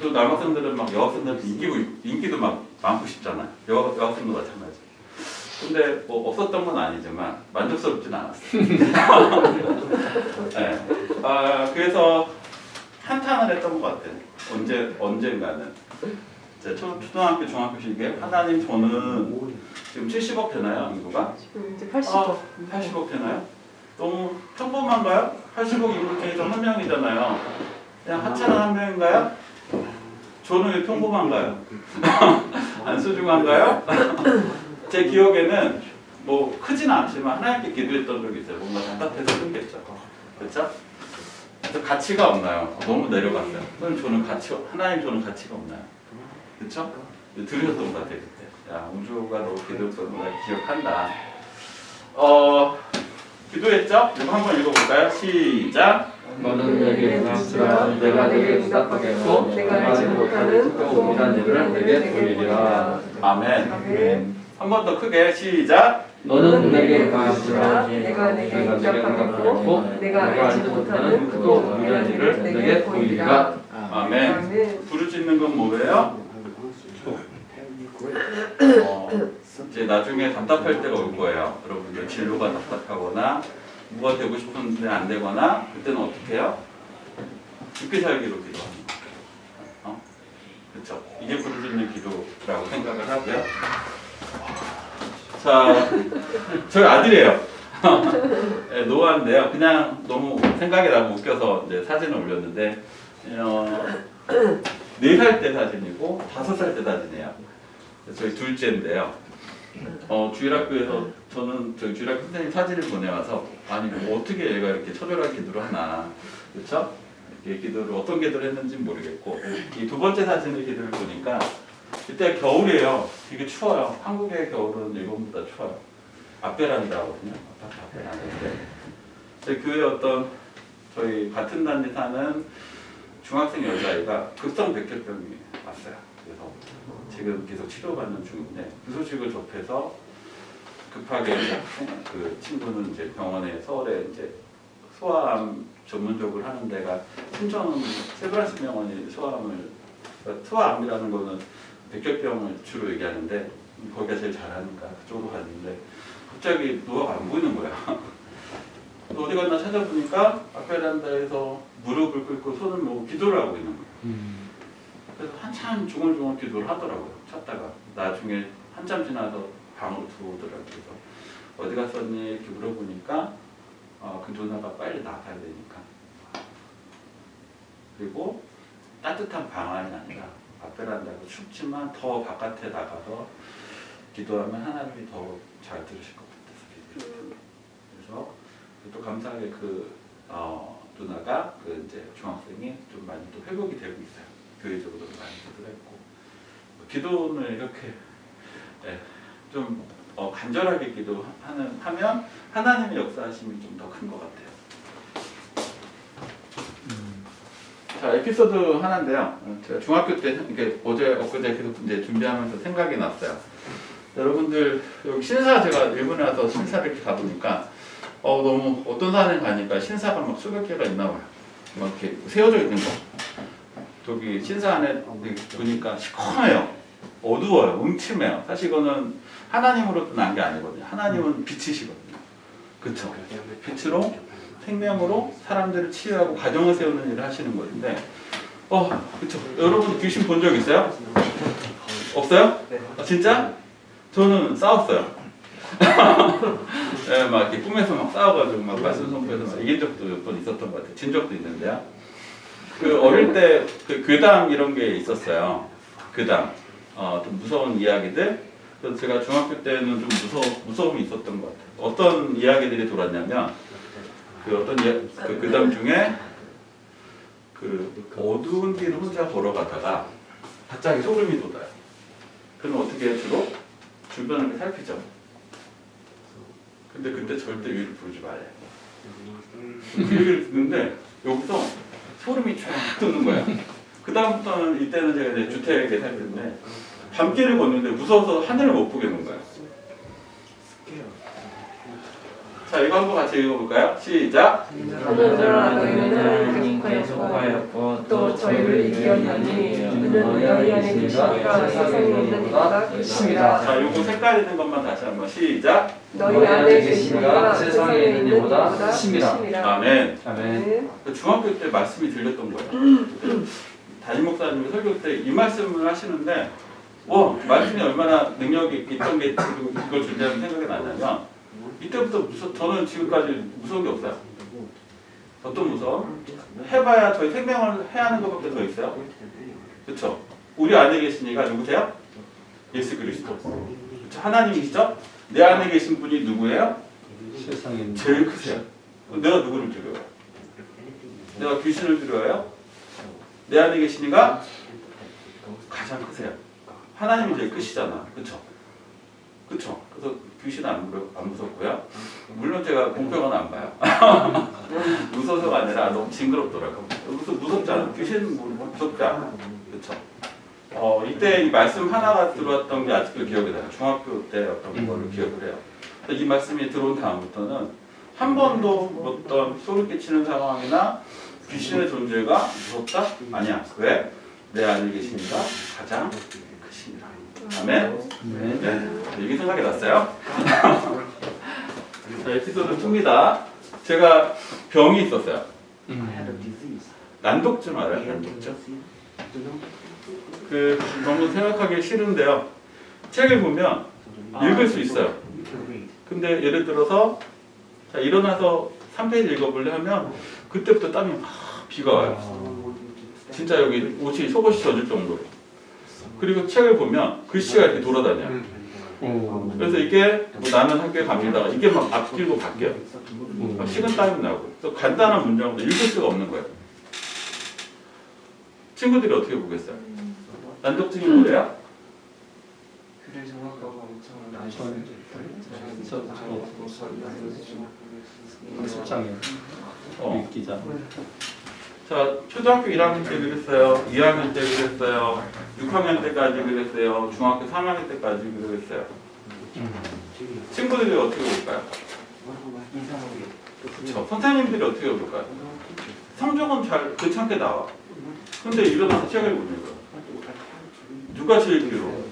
또 남학생들은 막 여학생들한테 인기도 막 많고 싶잖아요. 여학생도 마찬가지. 근데 뭐 없었던 건 아니지만 만족스럽진 않았어요. 네. 그래서 한탄을 했던 것 같아요. 언젠가는. 초등학교, 중학교 시기에 하나님 저는 지금 70억 되나요? 인구가? 지금 이제 80억. 80억 되나요? 너무 평범한가요? 80억 인구 중에서 한 명이잖아요. 그냥 하찮은 한 명인가요? 저는 왜 평범한가요? 안 소중한가요? 제 기억에는 뭐 크진 않지만 하나님께 기도했던 적이 있어요. 뭔가 답답해서 끊겠죠. 그렇죠? 그래서 가치가 없나요? 너무 내려갔어요. 저는 하나님 저는 가치가 없나요? 그렇죠? 들으셨던 것 같아요 그때. 야, 우주가 너무 기도했던 걸 기억한다. 기도했죠? 이거 한번 읽어볼까요? 시작. 너는 내게 부탁하라. 내가 내게 응답하겠고 내가 알지 못하는 또 미란 일을 내게 보이리라. 아멘. 아멘. 한 번 더 크게 시작. 너는 내게 부탁하라. 내가 내게 응답하겠고 내가 알지 못하는 또 미란 일을 내게 보이리라. 아멘. 아멘. 부르짖는 건 뭐예요? 이제 나중에 답답할 때가 올 거예요. 여러분들 진로가 답답하거나 뭐가 되고 싶은데 안 되거나 그때는 어떻게 해요? 죽게 살기로 기도하는 거예요. 그렇죠? 이게 부르짖는 기도라고 생각을 하고요. 자, 저희 아들이에요. 네, 노아인데요. 그냥 너무 생각이 나고 웃겨서 이제 사진을 올렸는데 4살 때 사진이고 5살 때 사진이에요. 저희 둘째인데요. 주일학교에서 저는 저희 주일학교 선생님 사진을 보내와서 아니 뭐 어떻게 얘가 이렇게 처절하게 기도를 하나, 그렇죠? 이렇게 기도를 어떤 기도를 했는지 모르겠고 이 두 번째 사진의 기도를 보니까 이때 겨울이에요. 되게 추워요. 한국의 겨울은 일본보다 추워요. 앞베란다거든요. 아파트 앞베란다인데 교회 어떤 저희 같은 단지 사는 중학생 여자아이가 급성 백혈병이 왔어요. 그래서 지금 계속 치료받는 중인데 그 소식을 접해서 급하게 그 친구는 이제 병원에 서울에 이제 소아암 전문적으로 하는 데가 신천 세브란스 병원이 소아암이라는 거는 백혈병을 주로 얘기하는데 거기가 제일 잘하니까 그쪽으로 갔는데 갑자기 노아가 안 보이는 거야. 어디 갔나 찾아보니까 앞베란다에서 무릎을 꿇고 손을 모으고 기도를 하고 있는 거예요. 그래서 한참 중얼중얼 기도를 하더라고요. 찾다가 나중에 한참 지나서 방으로 들어오더라고요. 그래서 어디 갔었니? 이렇게 물어보니까 그 누나가 빨리 나가야 되니까. 그리고 따뜻한 방 안이 아니라 앞베란다가 춥지만 더 바깥에 나가서 기도하면 하나님이 더 잘 들으실 것 같아서 기도했어요. 그래서 또 감사하게 그 누나가 그 이제 중학생이 좀 많이 또 회복이 되고 있어요. 교회적으로 많이 기도를 했고 기도는 이렇게 좀 간절하게 기도하면 하나님의 역사하심이 좀 더 큰 것 같아요. 자, 에피소드 하나인데요. 제가 중학교 때 이렇게 엊그제 계속 이제 준비하면서 생각이 났어요. 여러분들 여기 신사 제가 일본에 와서 신사를 이렇게 가보니까 너무 어떤 산에 가니까 신사가 막 수백 개가 있나 봐요. 막 이렇게 세워져 있는 거. 저기 신사 안에 보니까 시커매요. 어두워요. 음침해요. 사실 이거는 하나님으로부터 난 게 아니거든요. 하나님은 빛이시거든요. 그렇죠? 빛으로 생명으로 사람들을 치유하고 가정을 세우는 일을 하시는 것인데 그렇죠. 여러분 귀신 본 적 있어요? 없어요? 진짜? 저는 싸웠어요. 네, 막 이렇게 꿈에서 막 싸워가지고 막 말씀 선포해서 막 이긴 적도 몇 번 있었던 것 같아요. 진 적도 있는데요. 그 어릴 때 그 괴담 이런 게 있었어요. 괴담, 좀 무서운 이야기들. 그래서 제가 중학교 때는 좀 무서움이 있었던 것 같아요. 어떤 이야기들이 돌았냐면 그 어떤 그 괴담 중에 그 어두운 길 혼자 걸어가다가 갑자기 소름이 돋아요. 그럼 어떻게 주로? 주변을 살피죠. 근데 그때 절대 위를 부르지 말아요. 그 얘기를 듣는데 여기서 소름이 쫙 돋는 거야. 그 다음부터는 이때는 제가 이제 주택에 살는데 밤길을 걷는데 무서워서 하늘을 못 보겠는 거야. 자, 이거 한번 같이 읽어볼까요? 시작. 하늘나라 너희는 하나님께 속하였고 또 저희를 이기었나니 그는 너희 안에 계시니까 세상에 있는 이보다 크십니다. 자, 요거 색깔 있는 것만 다시 한번 시작. 너희 안에 계시니까 세상에 있는 이보다 크십니다. 아멘. 아멘. 중학교 때 말씀이 들렸던 거예요. 담임 목사님이 설교 때 이 말씀을 하시는데 말씀이 얼마나 능력이 있던 게 이걸 준비하는 생각이 나냐면 이때부터 저는 지금까지 무서운 게 없어요. 어떤 무서움? 해봐야 저희 생명을 해하는 것밖에 더 있어요. 그렇죠? 우리 안에 계신 이가 누구세요? 예수 그리스도. 그렇죠? 하나님이시죠? 내 안에 계신 분이 누구예요? 세상에 제일 크세요. 내가 누구를 두려워요? 내가 귀신을 두려워요? 내 안에 계신 이가 가장 크세요. 하나님이 제일 크시잖아. 그렇죠? 그렇죠? 그래서 귀신 안 무섭고요. 물론 제가 공포영화는 안 봐요. 무서워서가 아니라 너무 징그럽더라고요. 무섭지 않아. 귀신은 무섭지 않아. 그렇죠? 이때 이 말씀 하나가 들어왔던 게 아직도 기억이 나요. 중학교 때 어떤 거를 기억을 해요. 이 말씀이 들어온 다음부터는 한 번도 어떤 소름 끼치는 상황이나 귀신의 존재가 무섭다? 아니야. 왜? 내 안에 계시니까 가장 크시니라. 아멘. 네. 이게 생각이 났어요. 자, 에피소드 2입니다. 제가 병이 있었어요. 난독증 알아요? 난독증? 너무 생각하기 싫은데요. 책을 보면 읽을 수 있어요. 근데 예를 들어서 자, 일어나서 3페이지 읽어볼래 하면 그때부터 땀이 막 비가 와요. 진짜 여기 옷이 속옷이 젖을 정도로. 그리고 책을 보면 글씨가 이렇게 돌아다녀요. 그래서 이게 뭐 나는 학교에 갑니다. 이게 막 앞뒤로 바뀌어요. 식은 땀이 나고. 그래서 간단한 문장도 읽을 수가 없는 거예요. 친구들이 어떻게 보겠어요? 난독증이 뭐래요? 학습장애 기자. 자, 초등학교 1학년 때 그랬어요. 2학년 때 그랬어요. 6학년 때까지 그랬어요. 중학교 3학년 때까지 그랬어요. 친구들이 어떻게 볼까요? 그렇죠. 선생님들이 어떻게 볼까요? 성적은 잘 괜찮게 나와. 근데 일어나서 책을 못 읽어요. 누가 제일 괴로워?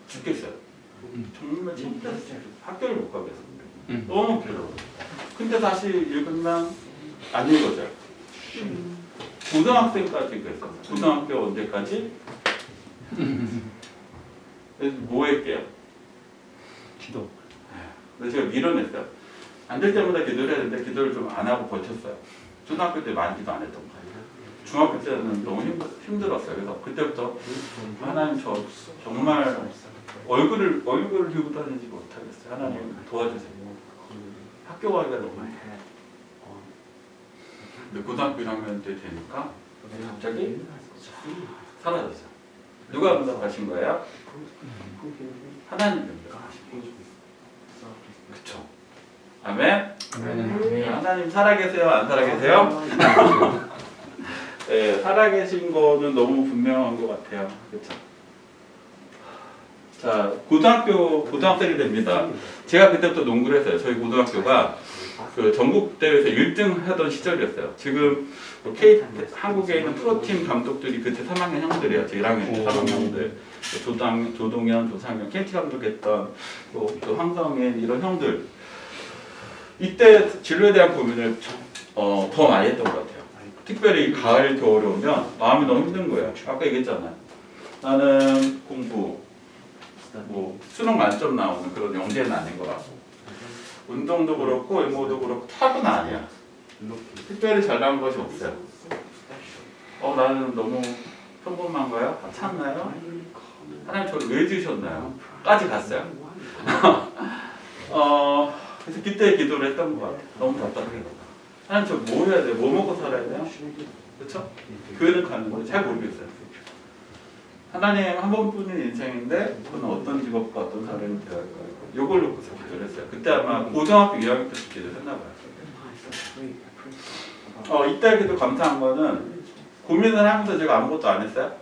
죽겠어요. 정말 창피해서 학교를 못 가겠어요. 너무 괴로워. 근데 다시 읽으면 안 읽어져요. 고등학생까지 그랬어요. 고등학교 언제까지? 그래서 뭐 할게요? 기도. 그래서 제가 밀어냈어요. 안 될 때마다 기도를 해야 되는데 기도를 좀 안 하고 버텼어요. 초등학교 때 많이 기도 안 했던 거예요. 중학교 때는 너무 힘들었어요. 그래서 그때부터 하나님 저 정말 얼굴을 들고 다니지 못하겠어요. 하나님 도와주세요. 학교 가기가 너무 힘들어요. 근데 고등학교 1학년 때 되니까 갑자기 사라졌어요. 누가 응답하신 거예요? 하나님 응답하신 거죠. 그쵸? 아멘? 하나님 살아계세요? 안 살아계세요? 네, 살아계신 거는 너무 분명한 것 같아요. 그쵸? 자, 고등학생이 됩니다. 제가 그때부터 농구를 했어요. 저희 고등학교가 그 전국 대회에서 1등 하던 시절이었어요. 지금 한국에 있는 프로팀 감독들이 그때 3학년 형들이에요. 제 1학년 때 3학년 형들. 조동현, 조상현, KT 감독했던 또 황성인 이런 형들. 이때 진로에 대한 고민을 더 많이 했던 것 같아요. 특별히 가을, 겨울에 오면 마음이 너무 힘든 거예요. 아까 얘기했잖아요. 나는 공부, 뭐 수능 만점 나오는 그런 영재는 아닌 것 같고 운동도 그렇고 외모도 그렇고 탑은 아니야. 특별히 잘난 것이 없어요. 나는 너무 평범한가요? 참나요? 하나님 저를 왜 지으셨나요? 까지 갔어요. 그래서 그때 기도를 했던 것 같아요. 너무 답답해요. 하나님 저 뭐 해야 돼요? 뭐 먹고 살아야 돼요? 그렇죠? 교회를 가는데 잘 모르겠어요. 하나님 한 번뿐인 인생인데 저는 어떤 직업과 어떤 사람이 되어야 할까요? 이걸 놓고서 기도를 했어요. 그때 아마 고등학교 2학년 때 기도를 했나 봐요. 이때 기도 감사한 거는 고민을 하면서 제가 아무것도 안 했어요.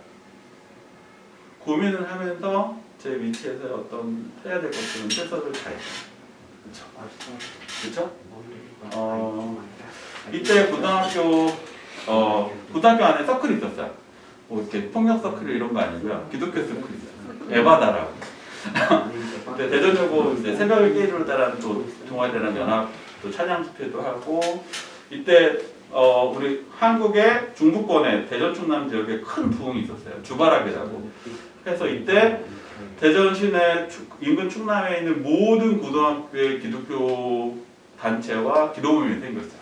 고민을 하면서 제 위치에서 어떤 해야 될 것들은 최선을 다했어요. 그렇죠? 이때 고등학교 안에 서클이 있었어요. 뭐 이렇게 폭력 서클 이런 거 아니고요. 기독교 서클이 있어요. 에바다라고. 그때 대전여고 이제 새벽을 깨이루를 따라하는 또 동아리랑 연합 또 찬양 집회도 하고 이때 우리 한국의 중부권에 대전 충남 지역에 큰 부흥이 있었어요. 주바락이라고. 그래서 이때 대전 시내 인근 충남에 있는 모든 고등학교의 기독교 단체와 기도 모임이 생겼어요.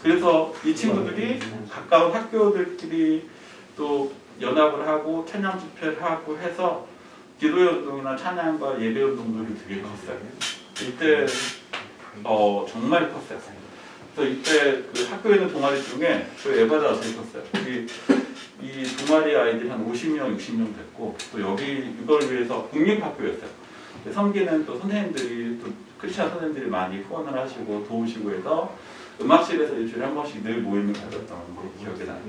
그래서 이 친구들이 가까운 학교들끼리 또 연합을 하고 찬양 집회를 하고 해서 기도의 운동이나 찬양과 예배 운동들이 되게 컸어요. 이때 정말 컸어요. 그래서 이때 그 학교에 있는 동아리 중에 저 에바다 제일 컸어요. 이 동아리 아이들이 한 50명, 60명 됐고 또 여기 이걸 위해서 국립학교였어요. 섬기는 또 선생님들이 또 크리스찬 선생님들이 많이 후원을 하시고 도우시고 해서 음악실에서 일주일에 한 번씩 늘 모임을 가졌던 게 기억이 나요.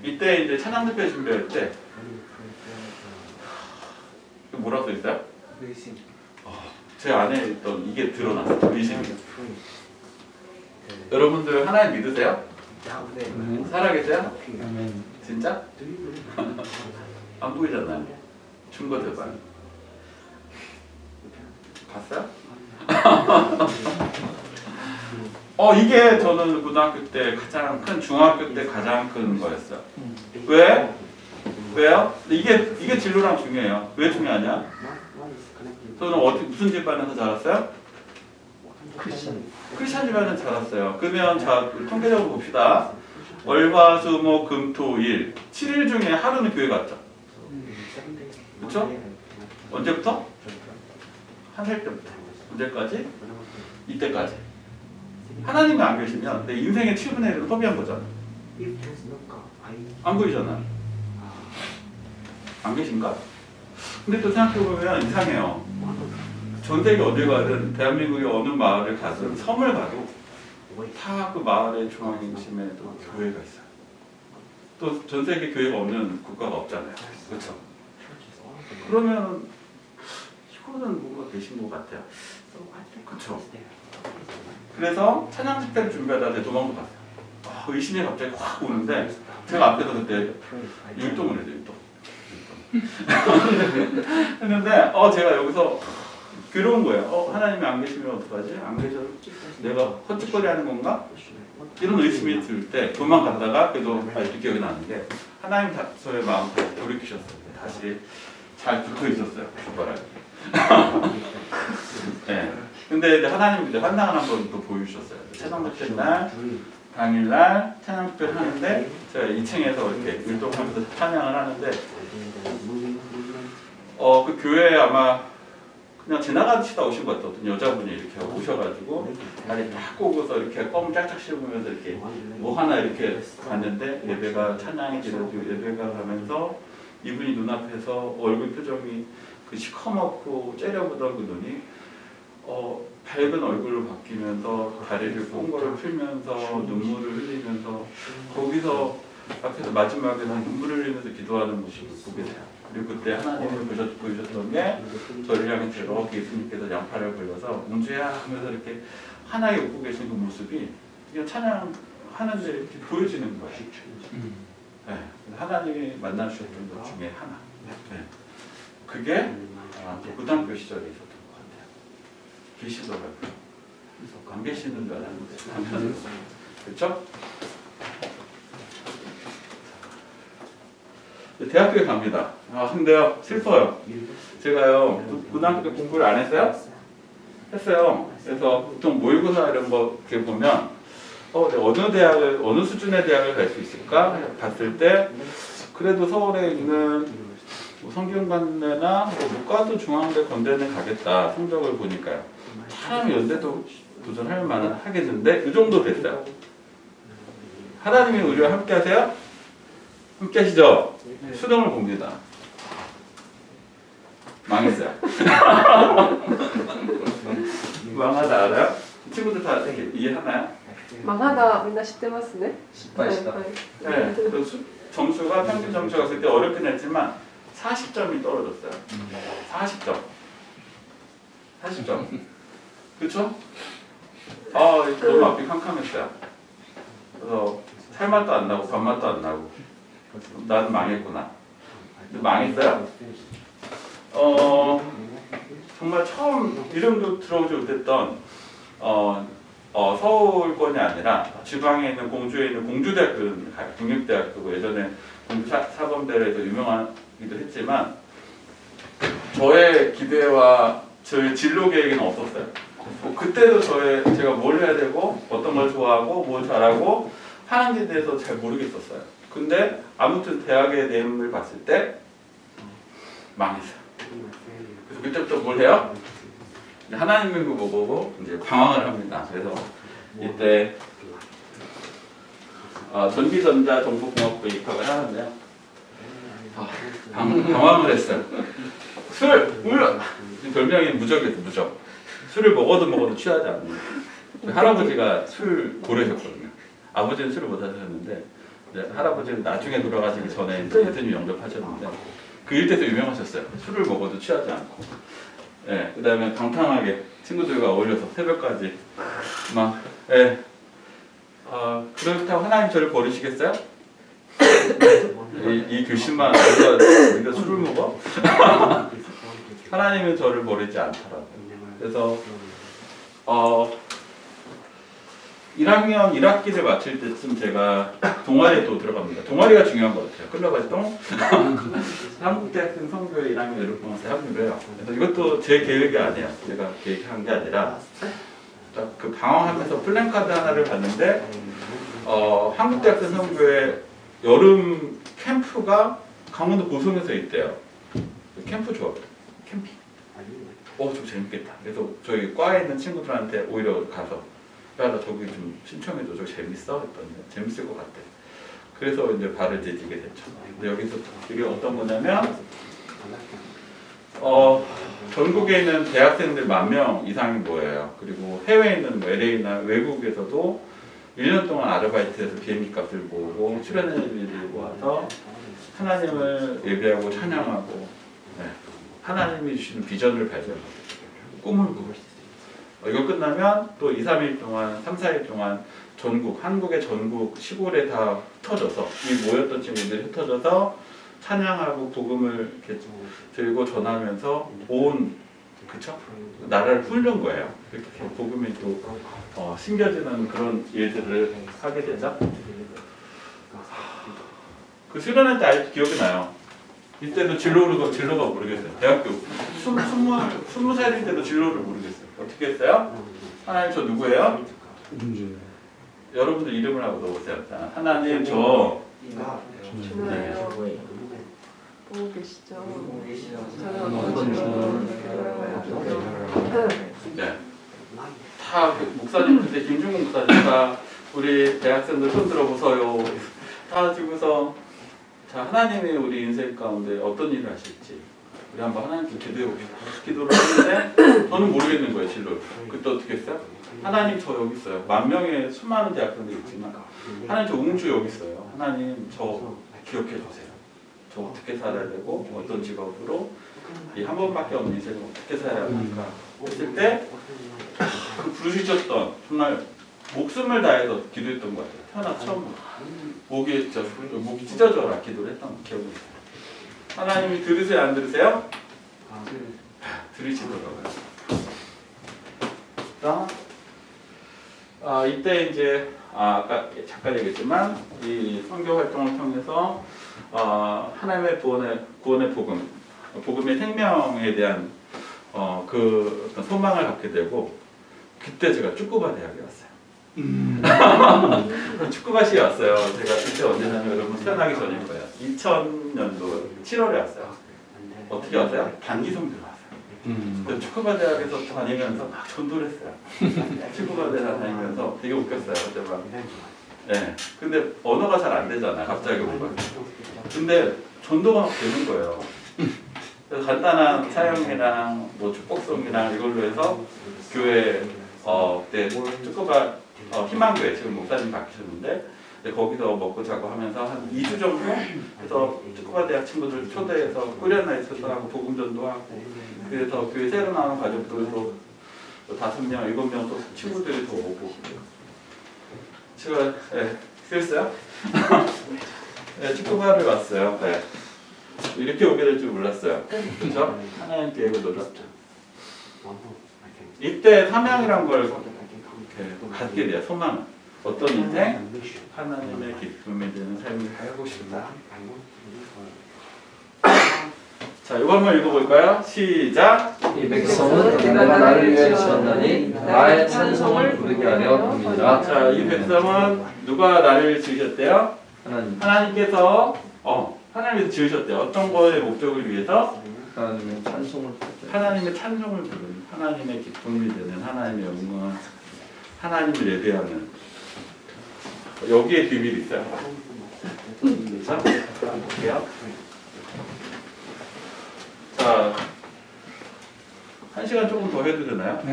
이때 이제 찬양 집회 준비할 때 뭐라고 써 있어요? 제 안에 있던 이게 드러났어요. 의심이. 여러분들 하나님 믿으세요? 살아계세요? 진짜? 안 보이잖아요. 증거 대박. 봤어요? 이게 저는 고등학교 때 가장 큰, 중학교 때 가장 큰 거였어요. 왜? 왜요? 이게 진로랑 중요해요. 왜 중요하냐? 저는 무슨 집안에서 자랐어요? 크리스찬 집안에서 자랐어요. 그러면 자, 통계적으로 봅시다. 월, 화, 수, 목, 금, 토, 일 7일 중에 하루는 교회 갔죠. 그렇죠? 언제부터? 한 살 때부터. 언제까지? 이때까지. 하나님이 안 계시면 내 인생의 7분의 1을 소비한 거잖아. 안 보이잖아. 안 계신가? 근데 또 생각해보면 이상해요. 전 세계 어딜 가든 대한민국의 어느 마을을 가든 섬을 가도 다 그 마을의 중앙중심에도 교회가 있어요. 또 전 세계 교회가 없는 국가가 없잖아요. 그렇죠? 그러면 이거는 뭔가 계신 것 같아요. 그렇죠? 그래서 찬양 집회를 준비하다 내 도망도 갔어요. 의심이 갑자기 확 오는데 제가 앞에서 그때 율동을 해요. 했는데 제가 여기서 괴로운 거예요. 하나님이 안 계시면 어떡하지? 안 계셔도 내가 헛짓거리 하는 건가? 이런 의심이 들 때 도망갔다가 그래도 아직도 기억이 나는데 하나님 저의 마음 돌이키셨어요. 다시 잘 붙어 있었어요. 주바라기. 네. 근데 이제 하나님 이제 환상을 한번 또 보여주셨어요. 찬양 집회 날 당일날 찬양 집회를 하는데 제가 2층에서 이렇게 율동하면서 찬양을 하는데 그 교회에 아마 그냥 지나가시다 오신 것 같아요. 어떤 여자분이 이렇게 오셔가지고 다리 딱 꼬고서 이렇게 껌 짝짝 씹으면서 이렇게 뭐 하나 이렇게 봤는데 예배가 찬양이 지나지고 예배가 가면서 이분이 눈앞에서 얼굴 표정이 그 시커멓고 째려보던 그 눈이 밝은 얼굴로 바뀌면서 다리를 꽁거를 풀면서 눈물을 흘리면서 거기서 앞에서 마지막에는 눈물을 흘리면서 기도하는 모습을 보게 돼요. 그리고 그때 하나님을 보여주셨던 게 저를 향해서 이렇게 예수님께서 양팔을 벌려서 웅주야 하면서 이렇게 환하게 웃고 계신 그 모습이 그냥 찬양하는데 이렇게 보여지는 거예요. 네. 하나님이 만나주셨던 것 중에 하나. 네. 그게 고등학교 시절에 있었던 것 같아요. 계시더라고요. 안 계시는 줄 알았는데. 그렇죠? 대학교에 갑니다. 근데요 슬퍼요. 제가요 고등학교 때 공부를 안 했어요? 했어요. 그래서 보통 모의고사 이런 거 이렇게 보면 어느 수준의 대학을 갈 수 있을까 봤을 때 그래도 서울에 있는 성균관대나 목가도 중앙대 건대는 가겠다. 성적을 보니까요. 참 연대도 도전할 만은 하겠는데 이 정도 됐어요. 하나님의 우리와 함께 하세요? 함께 하시죠? 수능을 봅니다. 망했어요. 망하다 알아요? 친구들 다 이해하나요? 망하다みんな知ってますね.失敗した. 네. 점수가 평균 점수가 그때 어렵긴 했지만 40점이 떨어졌어요. 40점. 40점. 그쵸? 너무 앞이 캄캄했어요. 그래서 살맛도 안 나고 밥맛도 안 나고 난 망했구나. 근데 망했어요? 정말 처음 이름도 들어보지 못했던 서울권이 아니라 지방에 있는 공주에 있는 공주대학교는 가요. 국립대학교고 예전에 공주사범대에서 유명하기도 했지만 저의 기대와 저의 진로 계획은 없었어요. 그때도 제가 뭘 해야 되고 어떤 걸 좋아하고 뭘 잘하고 하는지에 대해서 잘 모르겠었어요. 근데 아무튼 대학의 내용을 봤을 때 망했어요. 그래서 그때부터 뭘 해요? 하나님을 보고 이제 방황을 합니다. 그래서 이때 전기전자 정보공학부에 입학을 하는데요. 방황을 했어요. 별명이 무적이었어요. 무적. 술을 먹어도 취하지 않는. 할아버지가 술 고르셨거든요. 아버지는 술을 못 하셨는데 할아버지는 나중에 돌아가시기 전에 예수님 영접하셨는데 그 일대에서 유명하셨어요. 술을 먹어도 취하지 않고. 예, 그다음에 방탕하게 친구들과 어울려서 새벽까지 막 그렇다고 하나님 저를 버리시겠어요? 이 교심만 우리가 술을 먹어? 하나님은 저를 버리지 않더라고요. 그래서 1학년 1학기를 마칠 때쯤 제가 동아리에 또 들어갑니다. 동아리가 중요한 것 같아요. 클럽 활동. 한국대학생 선교회 1학년 외롭봉사에 합류를 해요. 그래서 이것도 제 계획이 아니에요. 제가 계획한 게 아니라 딱 그 방황하면서 플랜카드 하나를 봤는데 한국대학생 선교회 여름 캠프가 강원도 고성에서 있대요. 캠프 좋아. 캠핑. 좀 재밌겠다. 그래서 저희 과에 있는 친구들한테 오히려 가서 야, 나 저기 좀 신청해줘. 저기 재밌어? 했더니 재밌을 것 같아. 그래서 이제 발을 디디게 됐죠. 근데 여기서 이게 어떤 거냐면 전국에 있는 대학생들 10,000명 이상이 모여요. 그리고 해외에 있는 뭐 LA나 외국에서도 1년 동안 아르바이트해서 비행기 값을 모으고 출연료를 모아서 하나님을 예배하고 찬양하고 하나님이 주시는 비전을 발견하고 꿈을 꾸고 이거 끝나면 또 2, 3일 동안 3, 4일 동안 한국의 전국 시골에 다 흩어져서 이 모였던 친구들이 흩어져서 찬양하고 복음을 이렇게 들고 전하면서 온 나라를 훑는 거예요. 이렇게 복음이 또 심겨지는 그런 일들을 하게 되죠. 그 수련회 때 아직도 기억이 나요. 이때도 진로가 모르겠어요. 대학교 20살일 때도 진로를 모르겠어요. 어떻게 했어요? 하나님 저 누구예요? 여러분들 이름을 하고 넣으세요. 자, 하나님 저 보고 계시죠? 네. 다 목사님 그때 김중국 목사님 다 우리 대학생들 손 들어보세요. 다 지고서 자 하나님이 우리 인생 가운데 어떤 일을 하실지 우리 한번 하나님께 기도해 봅시다. 기도를 했는데 저는 모르겠는 거예요 진로를. 그때 어떻게 했어요? 하나님 저 여기 있어요. 10,000명의 수많은 대학생들이 있지만 하나님 저 웅주 여기 있어요. 하나님 저 기억해 주세요. 저 어떻게 살아야 되고 어떤 직업으로 이 한 번밖에 없는 인생을 어떻게 살아야 할까 했을 때 그 부르셨던 정말 목숨을 다해서 기도했던 것 같아요. 태어나서 처음 목이 찢어져라 기도를 했던 기억이 있어요. 하나님이 들으세요 안 들으세요? 들으시더라고요. 이때 이제 아까 잠깐 얘기했지만 이 선교 활동을 통해서 하나님의 구원의 복음의 생명에 대한 그 어떤 소망을 갖게 되고 그때 제가 쭈꾸바 대학에 왔어요. 쭈꾸바시에 왔어요. 제가 그때 언제냐면 여러분 태어나기 전일 거예요. 2000년도 7월에 왔어요. 어떻게 왔어요? 단기 선교로 왔어요. 쭈꾸바 대학에서 다니면서 막 전도를 했어요. 쭈꾸바 대학 다니면서 되게 웃겼어요. 그때 막 근데 언어가 잘 안 되잖아. 갑자기 오고. 근데 전도가 막 되는 거예요. 그래서 간단한 사형이랑 뭐 축복송이랑 이걸로 해서 교회 그때 쭈꾸바 희망교회 지금 목사님 바뀌셨는데 거기서 먹고 자고 하면서 한 2주 정도 해서 쭈꾸바 대학 친구들 초대해서 꾸려나이트도 하고 복음 전도하고 그래서 교회 새로 나온 가족들도 5명, 7명 또 친구들이 더 오고 제가 그랬어요? 쭈꾸바를 왔어요. 이렇게 오게 될 줄 몰랐어요. 그렇죠? 하나님 계획을 놓쳤죠. 이때 사명이란 걸 갖게 돼요. 소망. 어떤 인생? 하나님의 기쁨이 되는 삶을 살고 싶다. 자, 자, 이거 한번 읽어볼까요? 시작. 이 백성은 내가 나를 위해 지었나니 나의 찬송을 부르게 하려 함이니라. 자, 이 백성은 누가 나를 지으셨대요? 하나님, 하나님께서 지으셨대요. 어떤 거의 목적을 위해서? 하나님의 찬송을 부르게. 하나님의 찬송을 부르는, 하나님의 기쁨이 되는, 하나님의 영광, 하나님을 예배하는. 여기에 비밀이 있어요. 그렇죠? 볼게요. 자, 1시간 조금 더 해도 되나요? 네.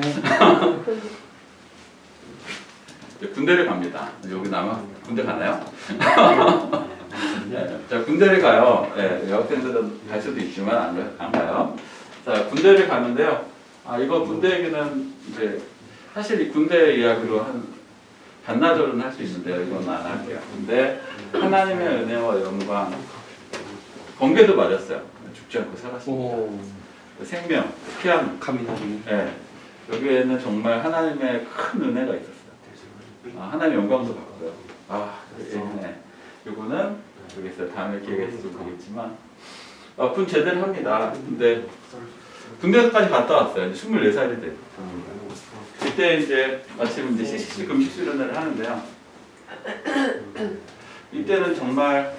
이제 군대를 갑니다. 여기 남아 군대 가나요? 네, 자, 군대를 가요. 네, 여학생들은 갈 수도 있지만 안 가요. 자, 군대를 가는데요. 이거 군대 얘기는 이제 사실 이 군대 이야기로 한 반나절은 할 수 있는데요. 이건 안 할게요. 근데 하나님의 은혜와 영광, 번개도 맞았어요. 죽지 않고 살았습니다. 오, 생명, 피한 감이나니. 네. 여기에는 정말 하나님의 큰 은혜가 있었어요. 하나님의 영광도 받고요. 네. 이거는 모르겠어요. 다음에 기회가 있을지 모르겠지만 군 제대를 합니다. 근데 군대까지 갔다 왔어요. 24살이 돼요. 그때 이제 마침 이제 CCC 금식 수련회를 하는데요. 이때는 정말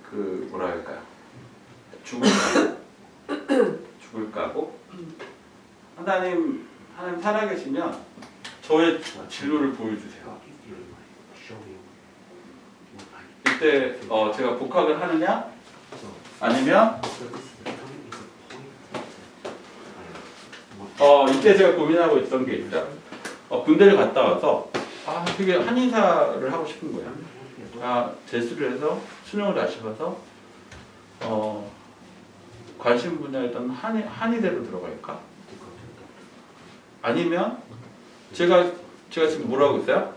그 뭐라 할까요? 죽을 까고 하나님 살아계시면 저의 진로를 보여주세요. 이때 제가 복학을 하느냐 아니면 이때 제가 고민하고 있던 게 있죠. 군대를 갔다 와서 되게 한의사를 하고 싶은 거예요. 재수를 해서 수능을 다시 봐서 관심 분야였던 한의대로 들어갈까? 아니면 제가 지금 뭐라고 있어요?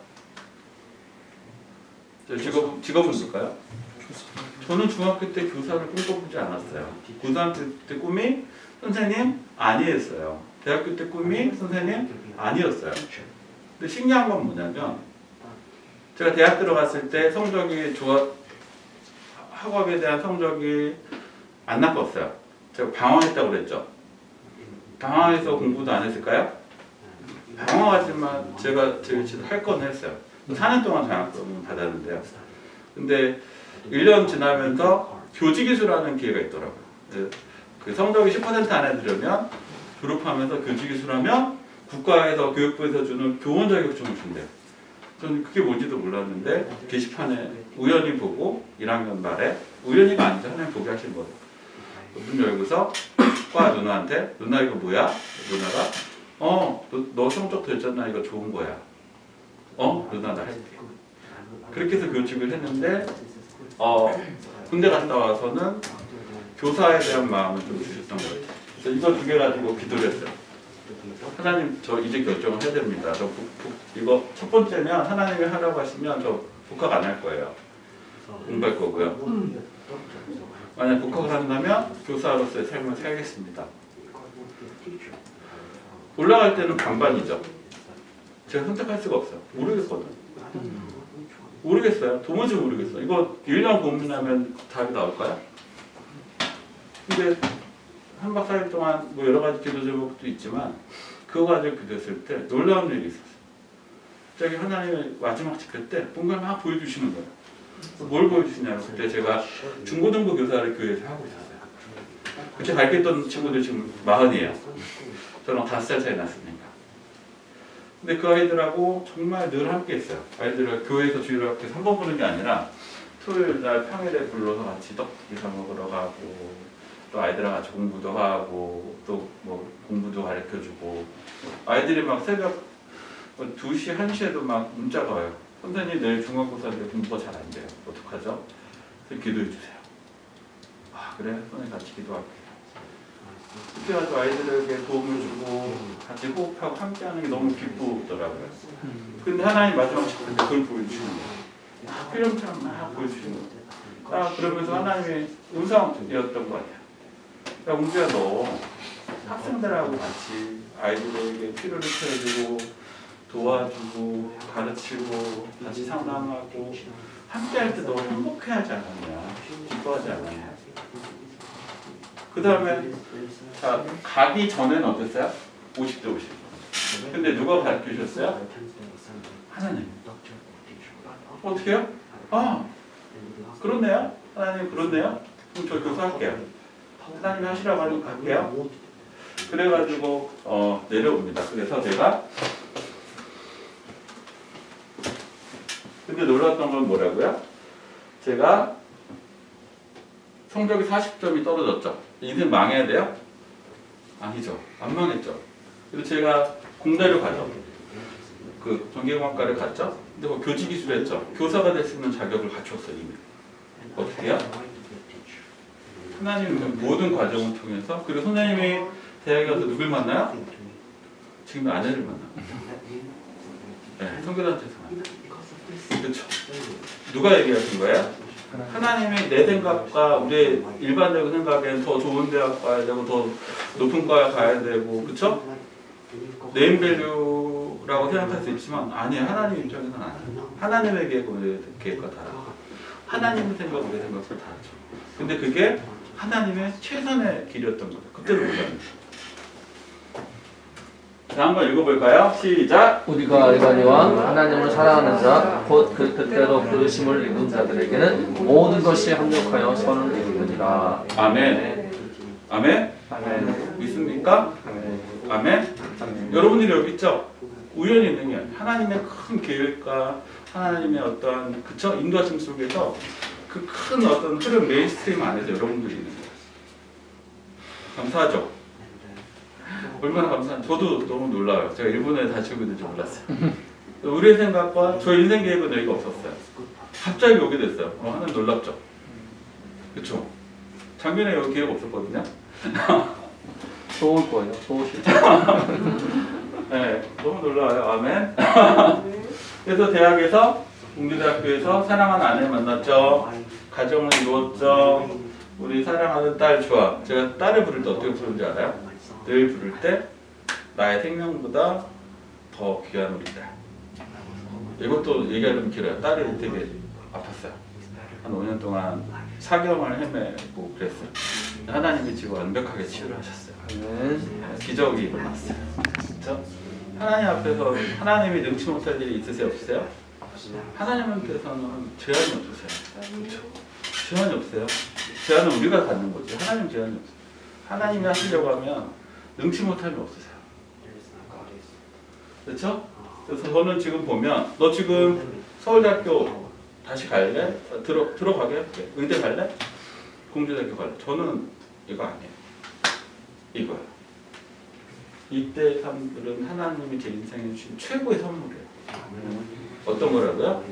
직업은 뭘까요? 저는 중학교 때 교사를 꿈꿔보지 않았어요. 고등학교 때 꿈이 선생님 아니었어요. 대학교 때 꿈이 선생님 아니었어요. 근데 신기한 건 뭐냐면 제가 대학 들어갔을 때 성적이 학업에 대한 성적이 안 나빴어요. 제가 방황했다고 그랬죠. 방황해서 공부도 안 했을까요? 방황하지만 제가 제 위치도 할 건 했어요. 4년 동안 장학금을 받았는데요. 근데 1년 지나면서 교직이수라는 기회가 있더라고요. 그 성적이 10% 안에 들으면 졸업하면서 교직이수라면 국가에서 교육부에서 주는 교원 자격증을 준대요. 저는 그게 뭔지도 몰랐는데 게시판에 우연히 보고 1학년 말에 우연히가 아니죠. 하나님 보게 하신 거예요. 문 열고서 과 누나한테 누나 이거 뭐야? 누나가 너 성적 됐잖아. 이거 좋은 거야. 누나 나 할게. 그렇게 해서 교직을 했는데 군대 갔다 와서는 교사에 대한 마음을 좀 주셨던 것 같아요. 그래서 이거 2개 가지고 기도를 했어요. 하나님 저 이제 결정을 해야 됩니다. 이거 첫 번째면 하나님이 하라고 하시면 저 복학 안 할 거예요. 공부할 거고요. 만약 복학을 한다면 교사로서의 삶을 살겠습니다. 올라갈 때는 반반이죠. 제가 선택할 수가 없어요. 모르겠어요. 도무지 모르겠어요. 이거 1년 고민하면 답이 나올까요? 근데 3박 4일 동안 뭐 여러 가지 기도 제목도 있지만 그거 가지고 기도했을 때 놀라운 일이 있었어요. 갑자기 하나님의 마지막 집회 때 뭔가 막 보여주시는 거예요. 뭘 보여주시냐면 그때 제가 중고등부 교사를 교회에서 하고 있었어요. 그때 가르쳤던 친구들 지금 40이에요. 저랑 5살 차이 났으니까. 근데 그 아이들하고 정말 늘 함께 했어요. 아이들을 교회에서 주일을 학교에서 한 번 보는 게 아니라 토요일 날 평일에 불러서 같이 떡볶이 사 먹으러 가고 또 아이들이랑 같이 공부도 하고 또 뭐 공부도 가르쳐주고 아이들이 막 새벽 2시, 1시에도 막 문자가 와요. 선생님 내일 중간고사인데 공부가 잘 안 돼요. 어떡하죠? 그래서 기도해 주세요. 그래? 선생님 같이 기도할게요. 그때 가서 아이들에게 도움을 주고 같이 호흡하고 함께하는 게 너무 기쁘더라고요. 근데 하나님 마지막 집회 때 그걸 보여주시는 거예요. 필름처럼 막 보여주시는 거예요. 그러면서 하나님의 음성이었던 것 같아요. 야 웅주야 너 학생들하고 같이 아이들에게 필요를 채워주고 도와주고 가르치고 같이 상담하고 함께 할 때 너무 행복해하지 않았냐? 기뻐하지 않았냐? 그 다음에 자 가기 전에는 어땠어요? 50대 50. 근데 누가 가르쳐주셨어요? 하나님. 어떻게 해요? 아 그렇네요. 하나님 그렇네요. 그럼 저 교사할게요. 하나님이 하시라고 하면 갈게요. 그래가지고 내려옵니다. 그래서 제가 근데 놀랐던 건 뭐라고요? 제가 성적이 40점이 떨어졌죠. 인생 망해야 돼요? 아니죠. 안 망했죠. 그래서 제가 공대를 가죠. 그 전기공학과를 갔죠. 근데 뭐 교직이수를 했죠. 교사가 될 수 있는 자격을 갖췄어요 이미. 어떻게 해요? 하나님 모든 과정을 통해서 그리고 선생님이 대학에 가서 누굴 만나요? 지금 아내를 만나요. 네, 성교단체에서 만나요. 그렇죠. 누가 얘기하신 거예요? 하나님이 내 생각과 우리 일반적인 생각에는 더 좋은 대학 가야 되고 더 높은 과에 가야 되고 그렇죠? 네임밸류라고 생각할 수 있지만 아니에요. 하나님 입장에서는 아니에요. 하나님의 계획과 우리의 계획과 다르죠. 하나님의 생각, 우리의 생각과 다르죠. 근데 그게 하나님의 최선의 길이었던 거예요. 그때도 몰랐는데. 자, 한번 읽어볼까요? 시작! 우리가 알거니와 하나님을 사랑하는 자, 곧 그 뜻대로 부르심을 입은 자들에게는 모든 것이 합력하여 선을 이루느니라. 아멘. 아멘? 아멘. 믿습니까? 아멘. 아멘? 여러분들이 여기 있죠? 우연히 있는 게 아니에요. 하나님의 큰 계획과 하나님의 어떤 그쵸? 인도하심 속에서 그 큰 어떤 흐름 메인스트림 안에서 여러분들이 있는 거예요. 감사하죠? 얼마나 감사한지 저도 너무 놀라요. 제가 일본에 다시 오게 될 줄 몰랐어요. 우리의 생각과 저 인생 계획은 여기가 없었어요. 갑자기 오게 됐어요. 하나님 놀랍죠? 그쵸? 작년에 여기 계획 없었거든요. 좋을 거예요. 좋으실 네, 너무 놀라워요. 아멘. 그래서 대학에서 공주대학교에서 사랑하는 아내를 만났죠. 가정을 이루었죠. 우리 사랑하는 딸 좋아. 제가 딸을 부를 때 어떻게 부르는지 알아요? 늘 부를 때 나의 생명보다 더 귀한 우리 딸. 이것도 얘기하려면 길어요. 딸이 되게 아팠어요. 한 5년 동안 사경을 헤매고 그랬어요. 하나님이 지금 완벽하게 치유를 하셨어요. 아멘. 기적이 일어났어요. 진짜? 하나님 앞에서 하나님이 능치 못할 일이 있으세요? 없으세요? 하나님한테서는 제한이 없으세요. 그렇죠? 제한이 없어요. 제한은 우리가 갖는 거지. 하나님 제한이 없어요. 하나님이 하시려고 하면 능치 못함이 없으세요. 그렇죠? 그래서 저는 지금 보면 너 지금 서울대학교 다시 갈래? 들어가게 할게. 의대 갈래? 공주대학교 갈래? 저는 이거 아니에요. 이거요. 이때 사람들은 하나님이 제 인생에 주신 최고의 선물이에요. 어떤 거라고요?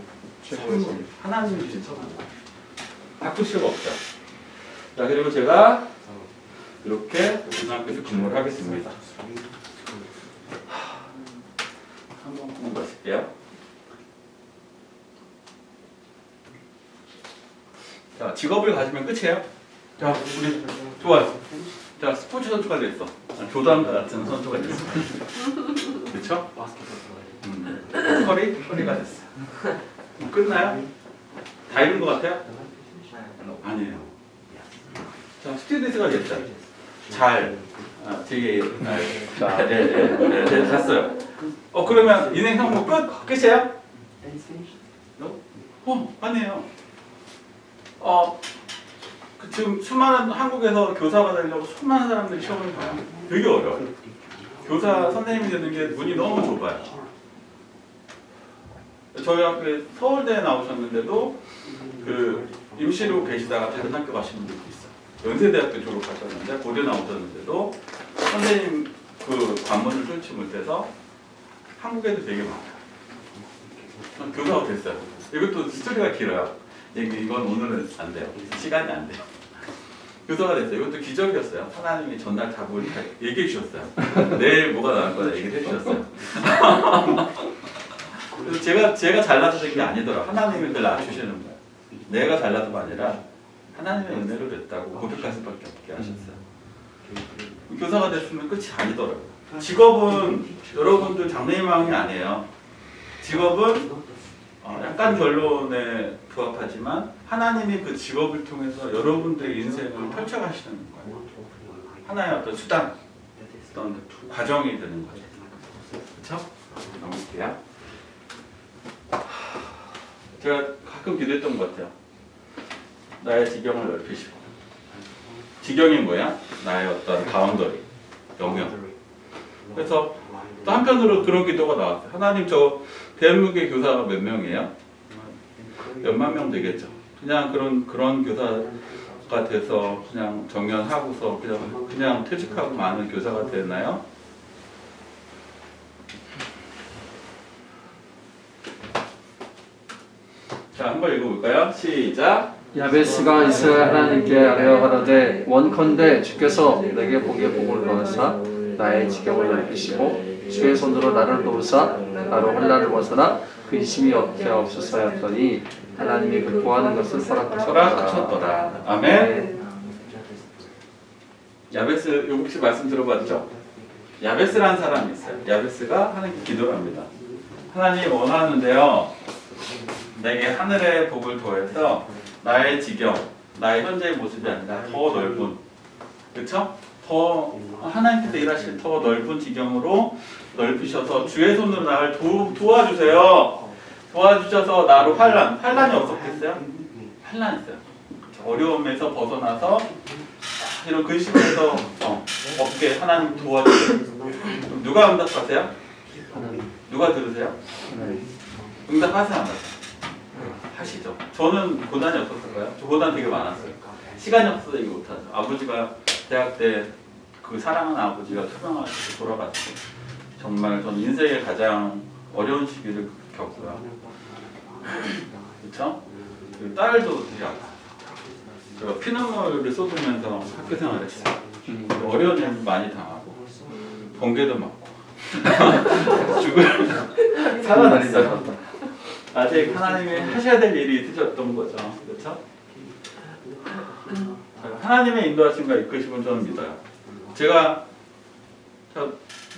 선물. 하나님이 주신 선물. 바꿀 수가 없죠. 자, 그리고 제가 이렇게 고등학교에서 근무를 하겠습니다. 한번 공부 마실게요. 자, 직업을 가지면 끝이에요. 자, 우리 좋아요. 자, 스포츠 선수가 됐어. 교담 같은 선수가 됐어. 그렇죠? 허리가 됐어. 끝나요? 다 이룬 것 같아요? 아니에요. 자, 스튜디오가 됐죠. 되게 네, 됐어요. 그러면 인생 성공 끝이에요? 아니에요. 지금 수많은 한국에서 교사가 되려고 수많은 사람들이 시험을 봐요. 되게 어려워요. 교사 선생님이 되는 게 문이 너무 좁아요. 저희 학교에 서울대에 나오셨는데도 그 임시로 계시다가 다른 학교 가시는 분들도 있어요. 연세대학교 졸업하셨는데 고대 나오셨는데도 선생님 그 관문을 뚫지 못해서 한국에도 되게 많아요. 교사가 됐어요. 이것도 스토리가 길어요. 이건 오늘은 안 돼요. 시간이 안 돼요. 교사가 됐어요. 이것도 기적이었어요. 하나님이 전날 답을 얘기해 주셨어요. 내일 뭐가 나올 거다 얘기를 해 주셨어요. 그래서 제가 잘나서 된 게 아니더라. 하나님이 늘 낮추시는 거예요. 내가 잘나서가 아니라 하나님의 은혜로 됐다고 고백할 수밖에 없게 하셨어요. 교사가 됐으면 끝이 아니더라고요. 직업은 여러분들 장래희망이 아니에요. 직업은 약간 결론에 부합하지만 하나님이 그 직업을 통해서 여러분들의 인생을 펼쳐가시는 거예요. 하나의 어떤 수단, 어떤 과정이 되는 거죠. 그렇죠? 넘길게요. 제가 가끔 기도했던 것 같아요. 나의 지경을 넓히시고. 지경이 뭐야? 나의 어떤 바운더리, 영역. 그래서 또 한편으로 그런 기도가 나왔어요. 하나님 저 대한민국의 교사가 몇 명이에요? 몇만 명 되겠죠. 그냥 그런 교사가 돼서 그냥 정년하고서 그냥 퇴직하고 많은 교사가 되나요? 자, 한번 읽어볼까요? 시작. 야베스가 이스라엘 하나님께 아뢰어 가로되 원컨대 주께서 내게 복의 복을 거하사 나의 지경을 넓히시고 주의 손으로 나를 도우사 나로 혼란을 벗어나 근심이 없게 없으소 하였더니 하나님이 그 구하는 것을 허락하셨더라. 아멘. 야베스 혹시 말씀 들어봤죠? 야베스라는 사람이 있어요. 야베스가 하나님께 기도를 합니다. 하나님 원하는데요. 내게 하늘의 복을 더해서 나의 지경, 나의 현재의 모습이 아니라 더 넓은, 그렇죠? 더 하나님께서 일하실 더 넓은 지경으로 넓히셔서 주의 손으로 나를 도와주세요. 도와주셔서 나로 환란이 없었겠어요? 환란 있어요. 그렇죠? 어려움에서 벗어나서 이런 근심에서 없게 하나님 도와주세요. 누가 응답하세요? 누가 들으세요? 응답하세요, 안 하세요? 하시죠. 저는 고난이 없었을까요? 저 고난 되게 많았어요. 시간이 없어서 얘기 못하죠. 아버지가 대학 때 그 사랑하는 아버지가 투병하시고 돌아갔고 정말 저는 인생의 가장 어려운 시기를 겪고요. 그렇죠? 딸도 되게 아팠어요. 제가 피눈물을 쏟으면서 학교 생활했어요. 어려운 일 많이 당하고 번개도 맞고 죽을 살아났어요. 아직 하나님이 하셔야 될 일이 있으셨던 거죠. 그렇죠? 하나님의 인도하심과 이끄심을 저는 믿어요. 제가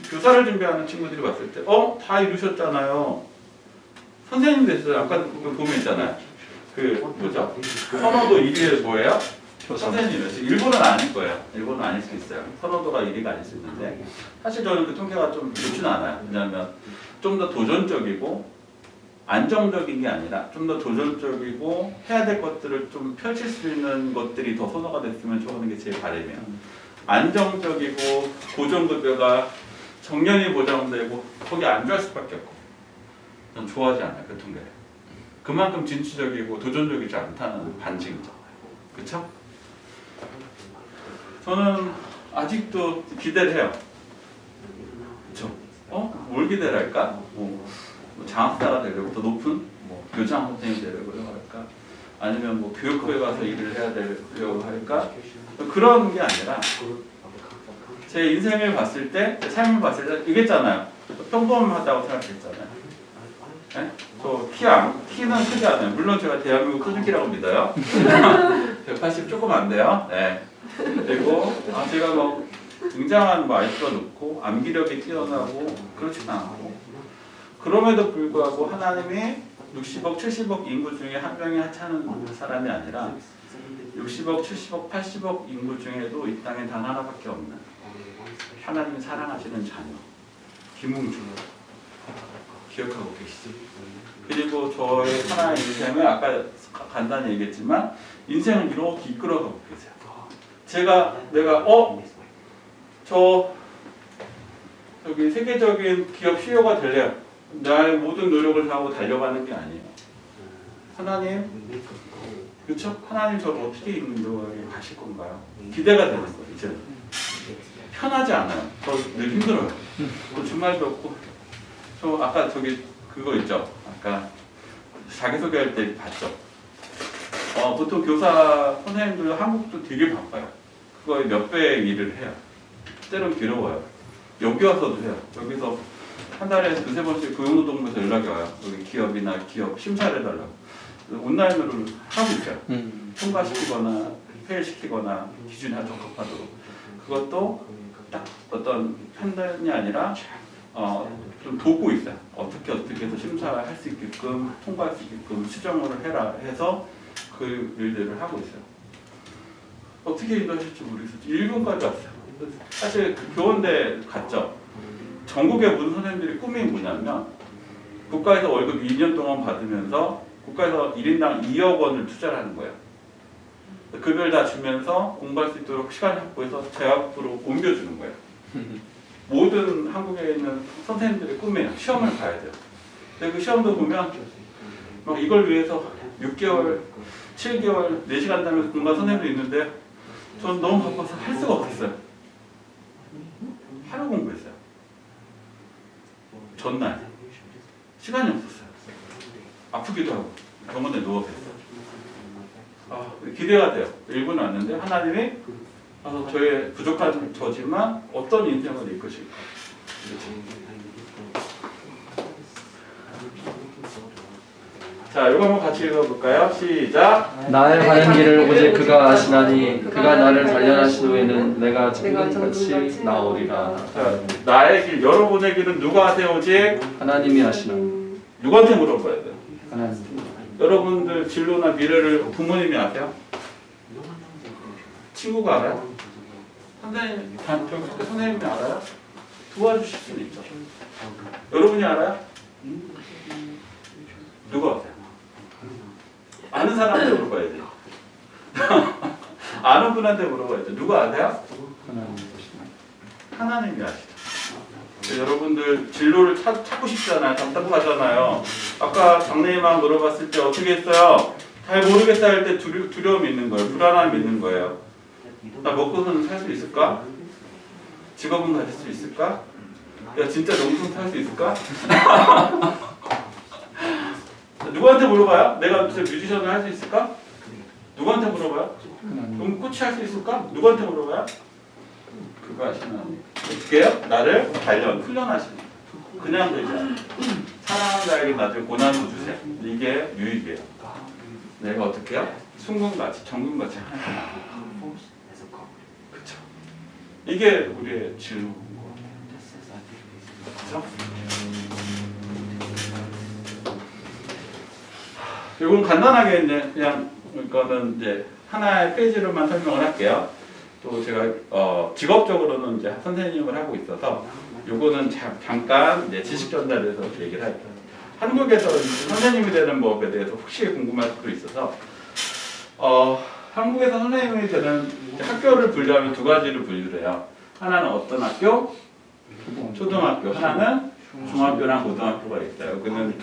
교사를 준비하는 친구들이 봤을 때 다 이루셨잖아요. 선생님 되셨어요. 아까 그 보면 있잖아요. 그 뭐죠? 선호도 1위에 뭐예요? 선생님이었어요. 일본은 아닐 거예요. 일본은 아닐 수 있어요. 선호도가 1위가 아닐 수 있는데 사실 저는 그 통계가 좀 좋지는 않아요. 왜냐하면 좀 더 도전적이고 안정적인 게 아니라 좀 더 도전적이고 해야 될 것들을 좀 펼칠 수 있는 것들이 더 선호가 됐으면 좋은 게 제 바람이에요. 안정적이고 고정급여가 정년이 보장되고 거기 안주할 수밖에 없고 전 좋아하지 않아요. 그 통계를. 그만큼 진취적이고 도전적이지 않다는 반증이죠. 그렇죠? 저는 아직도 기대를 해요. 그렇죠? 뭘 기대를 할까? 뭐 장학사가 되려고 더 높은 교장 선생님이 되려고 할까? 아니면 교육부에 가서 일을 해야 되려고 할까? 그런 게 아니라 제 인생을 봤을 때, 제 삶을 봤을 때 얘기했잖아요. 평범하다고 생각했잖아요. 네? 저 키는 크지 않아요. 물론 제가 대한민국 수준키라고 믿어요. 180 조금 안 돼요. 네. 그리고 제가 굉장한 IQ가 높고 암기력이 뛰어나고 그렇진 않고 그럼에도 불구하고 하나님이 60억, 70억 인구 중에 한 명이 하찮은 사람이 아니라 60억, 70억, 80억 인구 중에도 이 땅에 단 하나밖에 없는 하나님이 사랑하시는 자녀 김웅주 기억하고 계시죠? 그리고 저의 하나의 인생을 아까 간단히 얘기했지만 인생을 이렇게 이끌어가고 계세요. 내가 여기 세계적인 기업 CEO가 될래요. 나의 모든 노력을 다하고 달려가는 게 아니에요. 하나님, 그렇죠? 하나님 저를 어떻게 인도하게 가실 건가요? 기대가 되는 거예요. 이제 편하지 않아요. 저 늘 힘들어요. 또 주말도 없고. 저 아까 그거 있죠? 아까 자기소개할 때 봤죠? 보통 교사 선생님들 한국도 되게 바빠요. 그거에 몇 배의 일을 해요. 때로는 괴로워요. 여기 와서도 해요. 여기서 한 달에 2-3번씩 고용노동부에서 연락이 와요. 여기 기업이나 기업 심사를 해달라고. 온라인으로 하고 있어요. 통과시키거나 폐일시키거나 기준에 적합하도록. 그것도 딱 어떤 판단이 아니라 좀 도구 있어요. 어떻게 해서 심사할 수 있게끔 통과할 수 있게끔 수정을 해라 해서 그 일들을 하고 있어요. 어떻게 인도하실지 모르겠어요. 1군까지 왔어요. 사실 그 교원대 갔죠. 전국의 모든 선생님들이 꿈이 뭐냐면 국가에서 월급 2년 동안 받으면서 국가에서 1인당 2억 원을 투자를 하는 거예요. 그걸 다 주면서 공부할 수 있도록 시간을 확보해서 대학으로 옮겨주는 거예요. 모든 한국에 있는 선생님들의 꿈이에요. 시험을 봐야 돼요. 근데 그 시험도 보면 막 이걸 위해서 6개월, 7개월, 4시간 단위로 공부한 선생님도 있는데 저는 너무 바빠서 할 수가 없었어요. 하루 공부했어요. 전날. 시간이 없었어요. 아프기도 하고 병원에 누워서 했어요. 기대가 돼요. 1군 왔는데 하나님이 저의 부족한 저지만 어떤 인생을 이끄실까. 자, 이거 한번 같이 읽어볼까요? 시작. 나의 가는 길을 오직 그가 아시나니 그가 나를 단련하신 후에는 내가 정금같이 나오리라. 자, 나의 길, 여러분의 길은 누가 아세요? 오직 하나님이 아시나. 누구한테 물어봐야 돼요? 하나님. 여러분들 진로나 미래를 부모님이 아세요? 친구가 알아요? 선생님, 교육학교 선생님이 알아요? 도와주실 수는 있죠. 여러분이 알아요? 누구 아세요? 아는 사람한테 물어봐야지. 아는 분한테 물어봐야죠. 누구 아세요? 하나님이 아시죠. 여러분들 진로를 찾고 싶잖아요. 답답하잖아요. 아까 장래희망 물어봤을 때 어떻게 했어요? 잘 모르겠다 할 때 두려움이 있는 거예요. 불안함이 있는 거예요. 나 먹고서는 살 수 있을까? 직업은 가질 수 있을까? 야 진짜 농촌 살 수 있을까? 누구한테 물어봐요? 내가 진짜 뮤지션을 할 수 있을까? 누구한테 물어봐요? 그럼 코치 할 수 있을까? 누구한테 물어봐요? 그거 하시는 어떻게 해요? 나를 훈련하시는 그냥 되지 않아요. 사랑하는 자에게 나중에 고난도 주세요. 이게 유익이에요. 내가 어떻게 해요? 순금같이 정금같이 하나. 그쵸? 이게 우리의 진로. 그쵸? 이건 간단하게 이제 그냥 이거는 이제 하나의 페이지로만 설명을 할게요. 또 제가 직업적으로는 이제 선생님을 하고 있어서 요거는 잠깐 이제 지식 전달에서 얘기를 할게요. 한국에서 선생님이 되는 법에 대해서 혹시 궁금할 수도 있어서 한국에서 선생님이 되는 학교를 분류하면 두 가지를 분류를 해요. 하나는 어떤 학교? 초등학교. 하나는 중학교랑 고등학교가 있어요. 그는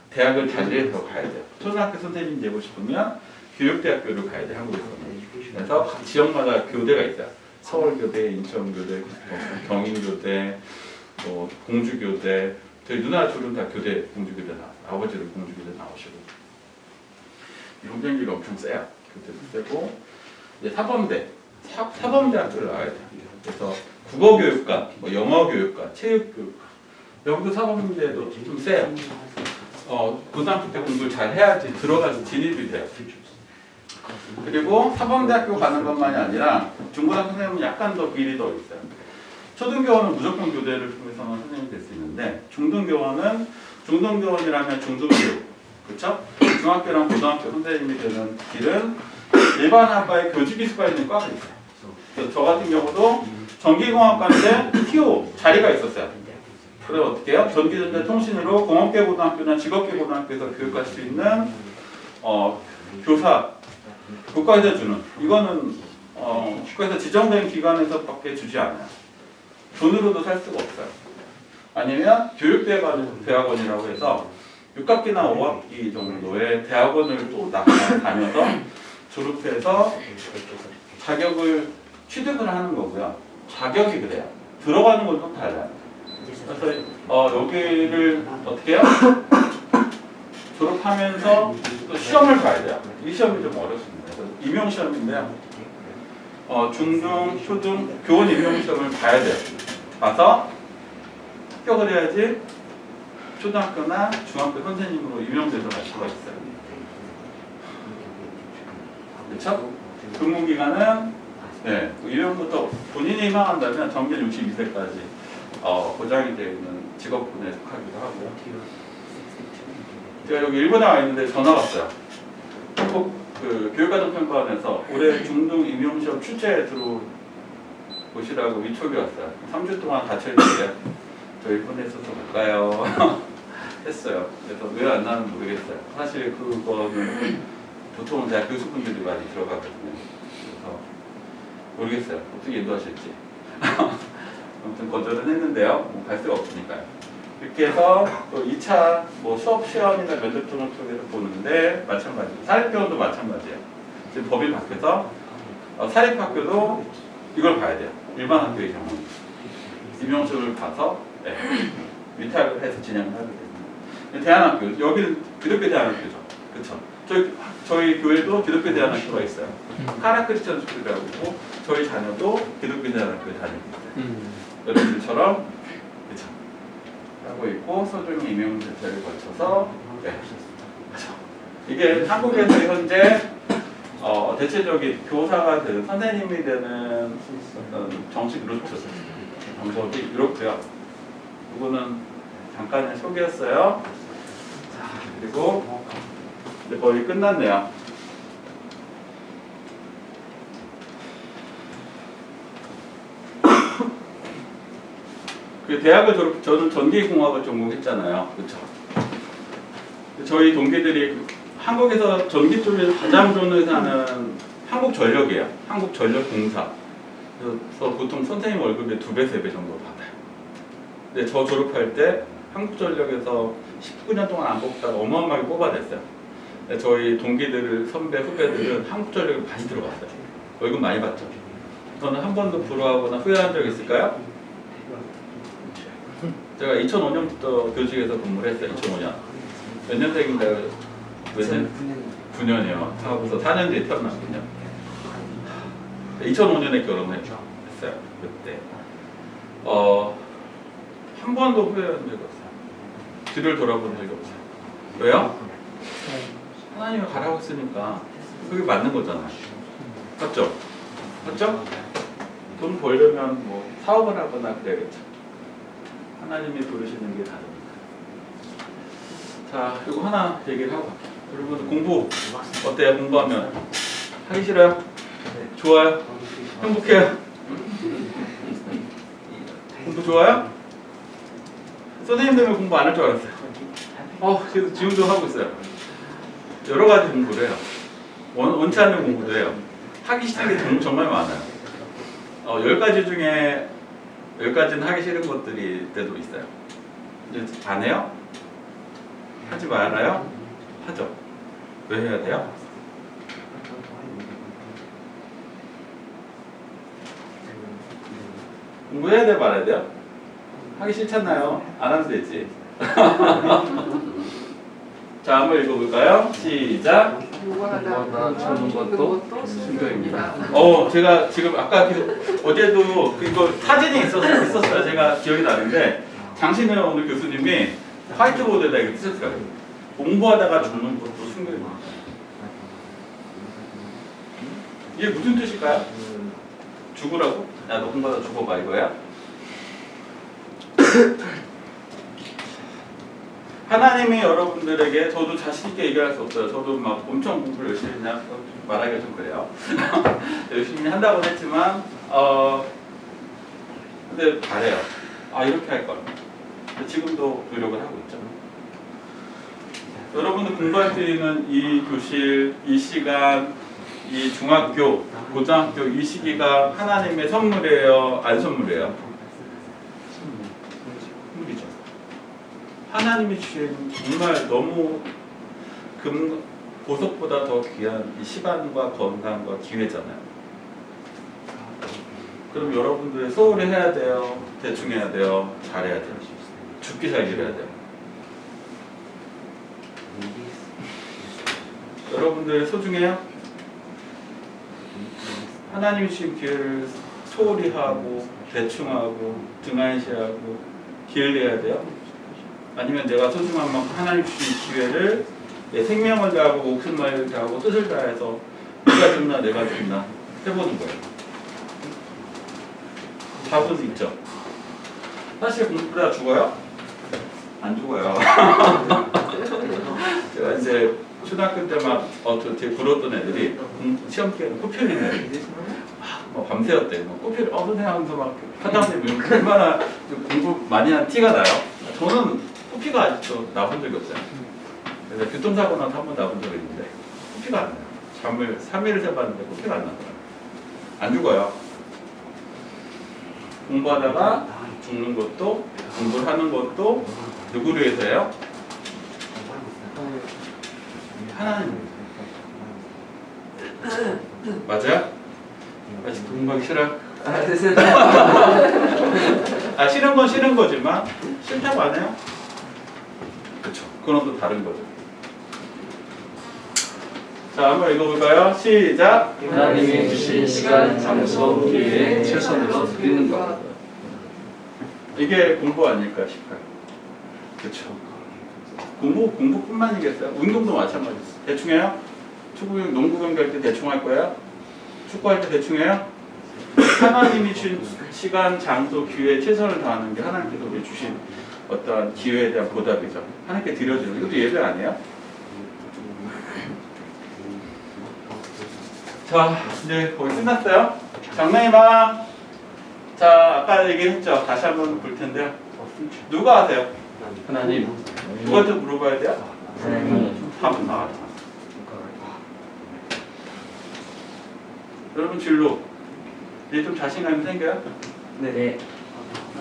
대학을 자리해서 가야 돼요. 초등학교 선생님 되고 싶으면 교육대학교를 가야 돼요. 한국에서는. 그래서 각 지역마다 교대가 있어요. 서울교대, 인천교대, 경인교대, 공주교대. 저희 누나 둘은 다 교대, 공주교대 나왔어요. 아버지는 공주교대 나오시고. 경쟁률이 엄청 세요. 교대도 세고. 이제 사범대, 사범대학교를 나와야 돼요. 그래서 국어교육과, 영어교육과, 체육교육과. 여기도 사범대도 좀 세요. 고등학교 때 공부를 잘 해야지 들어가서 진입이 돼요. 그리고 사범대학교 가는 것만이 아니라 중고등학교 선생님은 약간 더 길이 더 있어요. 초등교원은 무조건 교대를 통해서만 선생님이 될 수 있는데 중등교원이라면 중등교육, 그렇죠? 중학교랑 고등학교 선생님이 되는 길은 일반 학과에 교직기수가 있는 과가 있어요. 그래서 저 같은 경우도 전기공학과인데 TO 자리가 있었어요. 그래서 어떻게 해요? 전기전자통신으로 공업계 고등학교나 직업계 고등학교에서 교육할 수 있는 교사 국가에서 주는 이거는 국가에서 지정된 기관에서밖에 주지 않아요. 돈으로도 살 수가 없어요. 아니면 교육대학원이라고 해서 6학기나 5학기 정도의 대학원을 또 다녀서 졸업해서 자격을 취득을 하는 거고요. 자격이 그래요. 들어가는 건 좀 달라요. 그래서 여기를 어떻게 해요? 졸업하면서 또 시험을 봐야 돼요. 이 시험이 좀 어렵습니다. 그래서 임용시험인데요. 중등, 초등, 교원 임용시험을 봐야 돼요. 봐서 합격을 해야지 초등학교나 중학교 선생님으로 임용돼서 갈 수가 있어요. 그렇죠? 근무기간은 임용부터 본인이 희망한다면 정년 62세까지 보장이 되어 있는 직업군에 속하기도 하고. 제가 여기 일본에 와 있는데 전화 왔어요. 한국 그 교육과정평가원에서 올해 중등 임용시험 출제에 들어오시라고 위촉이 왔어요. 3주 동안 갇혀있는데 저 일본에 있어서 갈까요? 했어요. 그래서 왜 안 나는 모르겠어요. 사실 그거는 보통은 대학 교수분들이 많이 들어가거든요. 그래서 모르겠어요. 어떻게 인도하실지. 아무튼 거절은 했는데요. 뭐 갈 수가 없으니까요. 이렇게 해서 또 2차 뭐 수업 시험이나 면접 등을 통해서 보는데 마찬가지고 사립병원도 마찬가지예요. 지금 법이 바뀌어서 사립학교도 이걸 봐야 돼요. 일반 학교의 경우는 임용시험을 봐서 네, 위탁을 해서 진행을 하게 됩니다. 대안학교 여기는 기독교 대안학교죠. 그렇죠. 저희 교회도 기독교 대안학교가 있어요. 카라 크리스천 스쿨이라고 있고 저희 자녀도 기독교 대안학교에 다니고 있어요. 여러분들처럼 그렇죠. 하고 있고 소중히 임용 절차를 거쳐서 네. 그렇죠. 이게 한국에서 현재 대체적인 교사가 되는 선생님이 되는 정식 루트 방법이 이렇고요. 이거는 잠깐의 소개였어요. 자, 그리고 이제 거의 끝났네요. 그 대학을 저는 전기공학을 전공했잖아요. 그렇죠? 저희 동기들이 한국에서 전기 쪽에서 가장 좋은 회사는 한국전력이에요. 한국전력공사. 그래서 보통 선생님 월급의 2배, 3배 정도 받아요. 근데 저 졸업할 때 한국전력에서 19년 동안 안 뽑다가 어마어마하게 뽑아냈어요. 저희 동기들, 선배, 후배들은 한국전력에 많이 들어갔어요. 월급 많이 받죠. 저는 한 번도 불허하거나 후회한 적 있을까요? 제가 2005년부터 교직에서 근무를 했어요. 2005년. 몇 년생인가요? 몇 년? 9년이요. 하고서 4년 뒤에 태어났거든요. 2005년에 결혼을 했어요. 그때. 한 번도 후회한 적이 없어요. 뒤를 돌아본 적이 없어요. 왜요? 하나님이 가라고 했으니까 그게 맞는 거잖아요. 맞죠? 맞죠? 돈 벌려면 뭐 사업을 하거나 그래야겠죠. 하나님이 부르시는 게 다릅니다. 자, 이거 하나 얘기를 하고 갈게요. 여러분 공부 어때요? 공부하면 하기 싫어요? 좋아요? 행복해요? 공부 좋아요? 선생님 때문에 공부 안 할 줄 알았어요. 그래서 지금도 하고 있어요. 여러 가지 공부를 해요. 원치 않는 공부도 해요. 하기 싫은 게 정말 많아요. 10가지 중에 10가지는 하기 싫은 것들이 때도 있어요. 안 해요? 하지 말아요? 하죠. 왜 해야 돼요? 공부해야 돼 말아야 돼요? 하기 싫잖아요. 안 하면 되지. 자, 한번 읽어볼까요? 시작. 요구하다 주는 것도 순교입니다. 제가 지금 아까 어제도 이거 사진이 있었어요. 제가 기억이 나는데 장신혜 오늘 교수님이 화이트보드에다 이렇게 쓰셨어요. 공부하다가 죽는 것도 순교입니다. 이게 무슨 뜻일까요? 죽으라고? 야, 너 공부하다 죽어봐 이거야? 하나님이 여러분들에게 저도 자신 있게 얘기할 수 없어요. 저도 막 엄청 공부를 열심히 했냐 말하기가 좀 그래요. 열심히 한다고는 했지만 근데 잘해요. 이렇게 할 걸. 지금도 노력을 하고 있죠. 여러분들 공부할 수 있는 이 교실, 이 시간, 이 중학교, 고등학교 이 시기가 하나님의 선물이에요? 안 선물이에요? 선물이죠. 하나님이 주신 정말 너무 보석보다 더 귀한 이 시간과 건강과 기회잖아요. 그럼 여러분들이 소홀히 해야 돼요? 대충 해야 돼요? 잘해야 돼요? 죽기 살기를 해야 돼요? 여러분들 소중해요? 하나님이 주신 기회를 소홀히 하고 대충 하고 등한시하고 기회를 내야 돼요? 아니면 내가 소중한 만큼 하나님 주신 기회를 내 생명을 다하고 목숨을 다하고 뜻을 다해서 내가 죽나 내가 죽나 해보는 거예요. 답은 있죠. 사실 공부보다 죽어요? 안 죽어요. 제가 이제 초등학교 때만 되게 부러웠던 애들이 시험 기간에 꼬피는 애들이 뭐 밤새웠대. 뭐 꼬피를 선생님 하면서 막 사장님 얼마나 공부 많이 한 티가 나요. 저는 꼬피가 아직도 나본 적이 없어요. 그래서 교통사고 나서 한 번 나본 적이 있는데 꼬피가 안 나요. 잠을 3일을 새봤는데 꼬피가 안 나더라고요. 안 죽어요. 공부하다가 죽는 것도 공부를 하는 것도 누구를 위해서예요? 하나님. 맞아요? 아직 공부하기 싫어요? 아 싫은 건 싫은 거지만 싫다고 안 해요? 그렇죠. 그건 또 다른 거죠. 자 한번 읽어볼까요? 시작. 하나님이 주신 시간, 장소, 기회, 최선으로 드리는 것. 이게 공부 아닐까 싶어요. 그렇죠. 공부뿐만이겠어요? 운동도 마찬가지예요. 대충 해요? 축구, 농구 경기할 때 대충 할 거예요? 축구할 때 대충 해요? 하나님이 주신 시간, 장소, 기회, 최선을 다하는 게 하나님께서 우리 주신 어떠한 기회에 대한 보답이죠. 하나님께 드려지는 이것도 예배 아니에요? 자, 이제 거의 끝났어요. 장래희망. 자, 아까 얘기했죠. 다시 한번 볼 텐데요. 누가 하세요? 하나님. 누구한테 물어봐야 돼요? 하나님. 답은 나왔잖아. 여러분 진로 이제 좀 자신감이 생겨요? 네.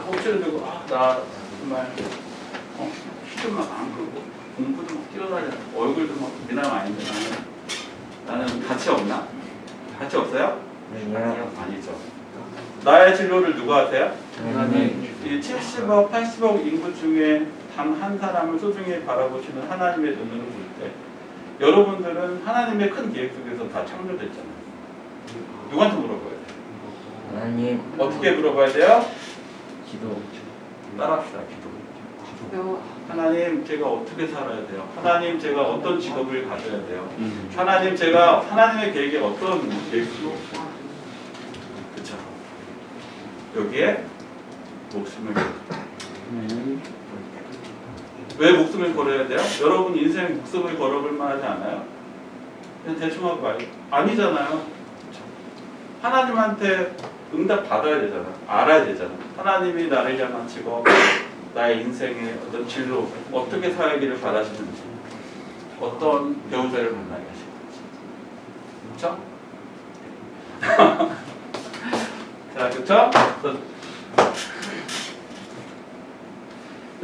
혹시라도 나 정말 키도 막 안 크고 공부도 막 뛰어다녀 얼굴도 막 미남 아닌데 나는 가치 없나? 가치 없어요? 아니죠. 나의 진로를 누가 하세요? 하나님. 이 70억, 80억 인구 중에 단 한 사람을 소중히 바라보시는 하나님의 눈으로 볼 때 여러분들은 하나님의 큰 계획 속에서 다 창조됐잖아요. 누구한테 물어봐야 돼요? 하나님. 어떻게 물어봐야 돼요? 기도. 따라합시다. 기도. 하나님 제가 어떻게 살아야 돼요? 하나님 제가 어떤 직업을 가져야 돼요? 하나님 제가 하나님의 계획에 어떤 계획으로 그렇죠. 여기에 목숨을 왜 목숨을 걸어야 돼요? 여러분 인생 목숨을 걸어볼 만하지 않아요? 그냥 대충 하고 말고 아니잖아요. 그렇죠. 하나님한테 응답 받아야 되잖아. 알아야 되잖아. 하나님이 나를 향한 직업, 나의 인생의 어떤 진로, 어떻게 살기를 바라시는지, 어떤 배우자를 만나게 하시는지. 그렇죠? 자, 그렇죠?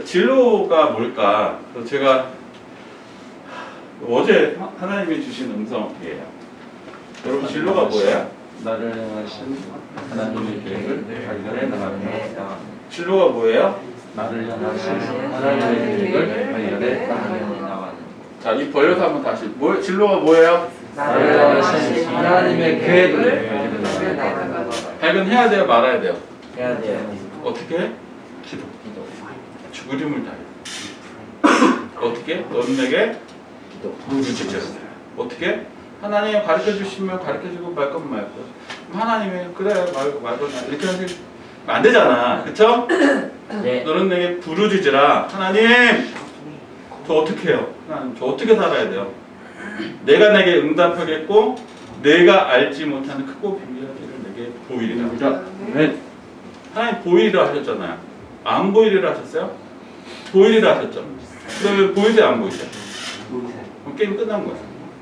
진로가 뭘까? 그래서 제가 어제 하나님이 주신 음성이에요. 여러분 진로가 뭐예요? 나를 향하신 하나님의 계획을 발견해 나가는 진로가 뭐예요? 나를 향하신 하나님의 계획을 발견해 나가는. 자, 입 벌려서 한번 다시. 진로가 뭐예요? 나를 향하신 하나님의 계획을 발견해 나가는. 발견해야 돼요? 말아야 돼요? 해야 돼요. 어떻게? 기도. 죽으림을 다해. 어떻게? 너는 내게 기도. 부르짖으라. 어떻게? 하나님 가르쳐 주시면 가르쳐 주고 말 거면 말 거. 하나님이 그래 말 거나 이렇게 하시면 안 되잖아. 그쵸? 네. 너는 내게 부르짖으라. 하나님 저 어떻게 해요? 하나님 저 어떻게 살아야 돼요? 내가 내게 응답하겠고 내가 알지 못하는 크고 비밀한 일을 내게 보이리라. 네. 하나님 보이리라 하셨잖아요. 안 보이리라 하셨어요? 보이리라 하셨죠. 그러면 보이세요 안 보이세요? 그럼 게임 끝난 거예요.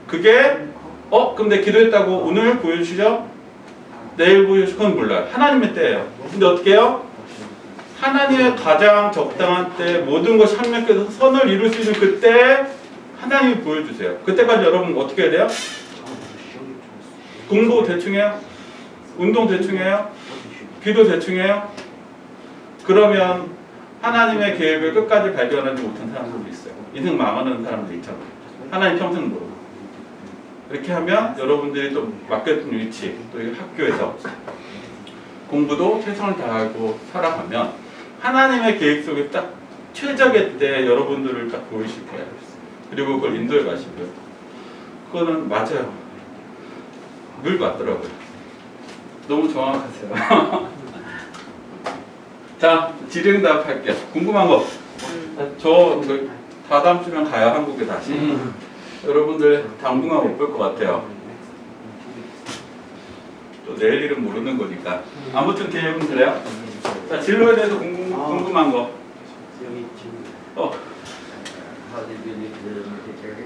그게 그럼 내 기도했다고 오늘 보여주시죠? 내일 보여주시죠? 그건 몰라요. 하나님의 때예요. 근데 어떻게 해요? 하나님의 가장 적당한 때 모든 것이 합력해서 선을 이룰 수 있는 그때 하나님이 보여주세요. 그때까지 여러분 어떻게 해야 돼요? 공부 대충 해요? 운동 대충 해요? 기도 대충 해요? 그러면 하나님의 계획을 끝까지 발견하지 못한 사람들도 있어요. 인생 망하는 사람도 있잖아요. 하나님 평생 모르고. 이렇게 하면 여러분들이 또 맡겼던 위치, 또 이 학교에서 공부도 최선을 다하고 살아가면 하나님의 계획 속에 딱 최적의 때 여러분들을 딱 보이실 거예요. 그리고 그걸 인도해 가시고요. 그거는 맞아요. 늘 맞더라고요. 너무 정확하세요. 자, 질의응답 할게요. 궁금한 거. 저 다 다음 주면 가요, 한국에 다시. 여러분들 당분간 못 볼 것 같아요. 또 내일 일은 모르는 거니까. 아무튼 개혁은 그래요. 자, 진로에 대해서 궁금한 거. 여기 지금 어, How did you live the military?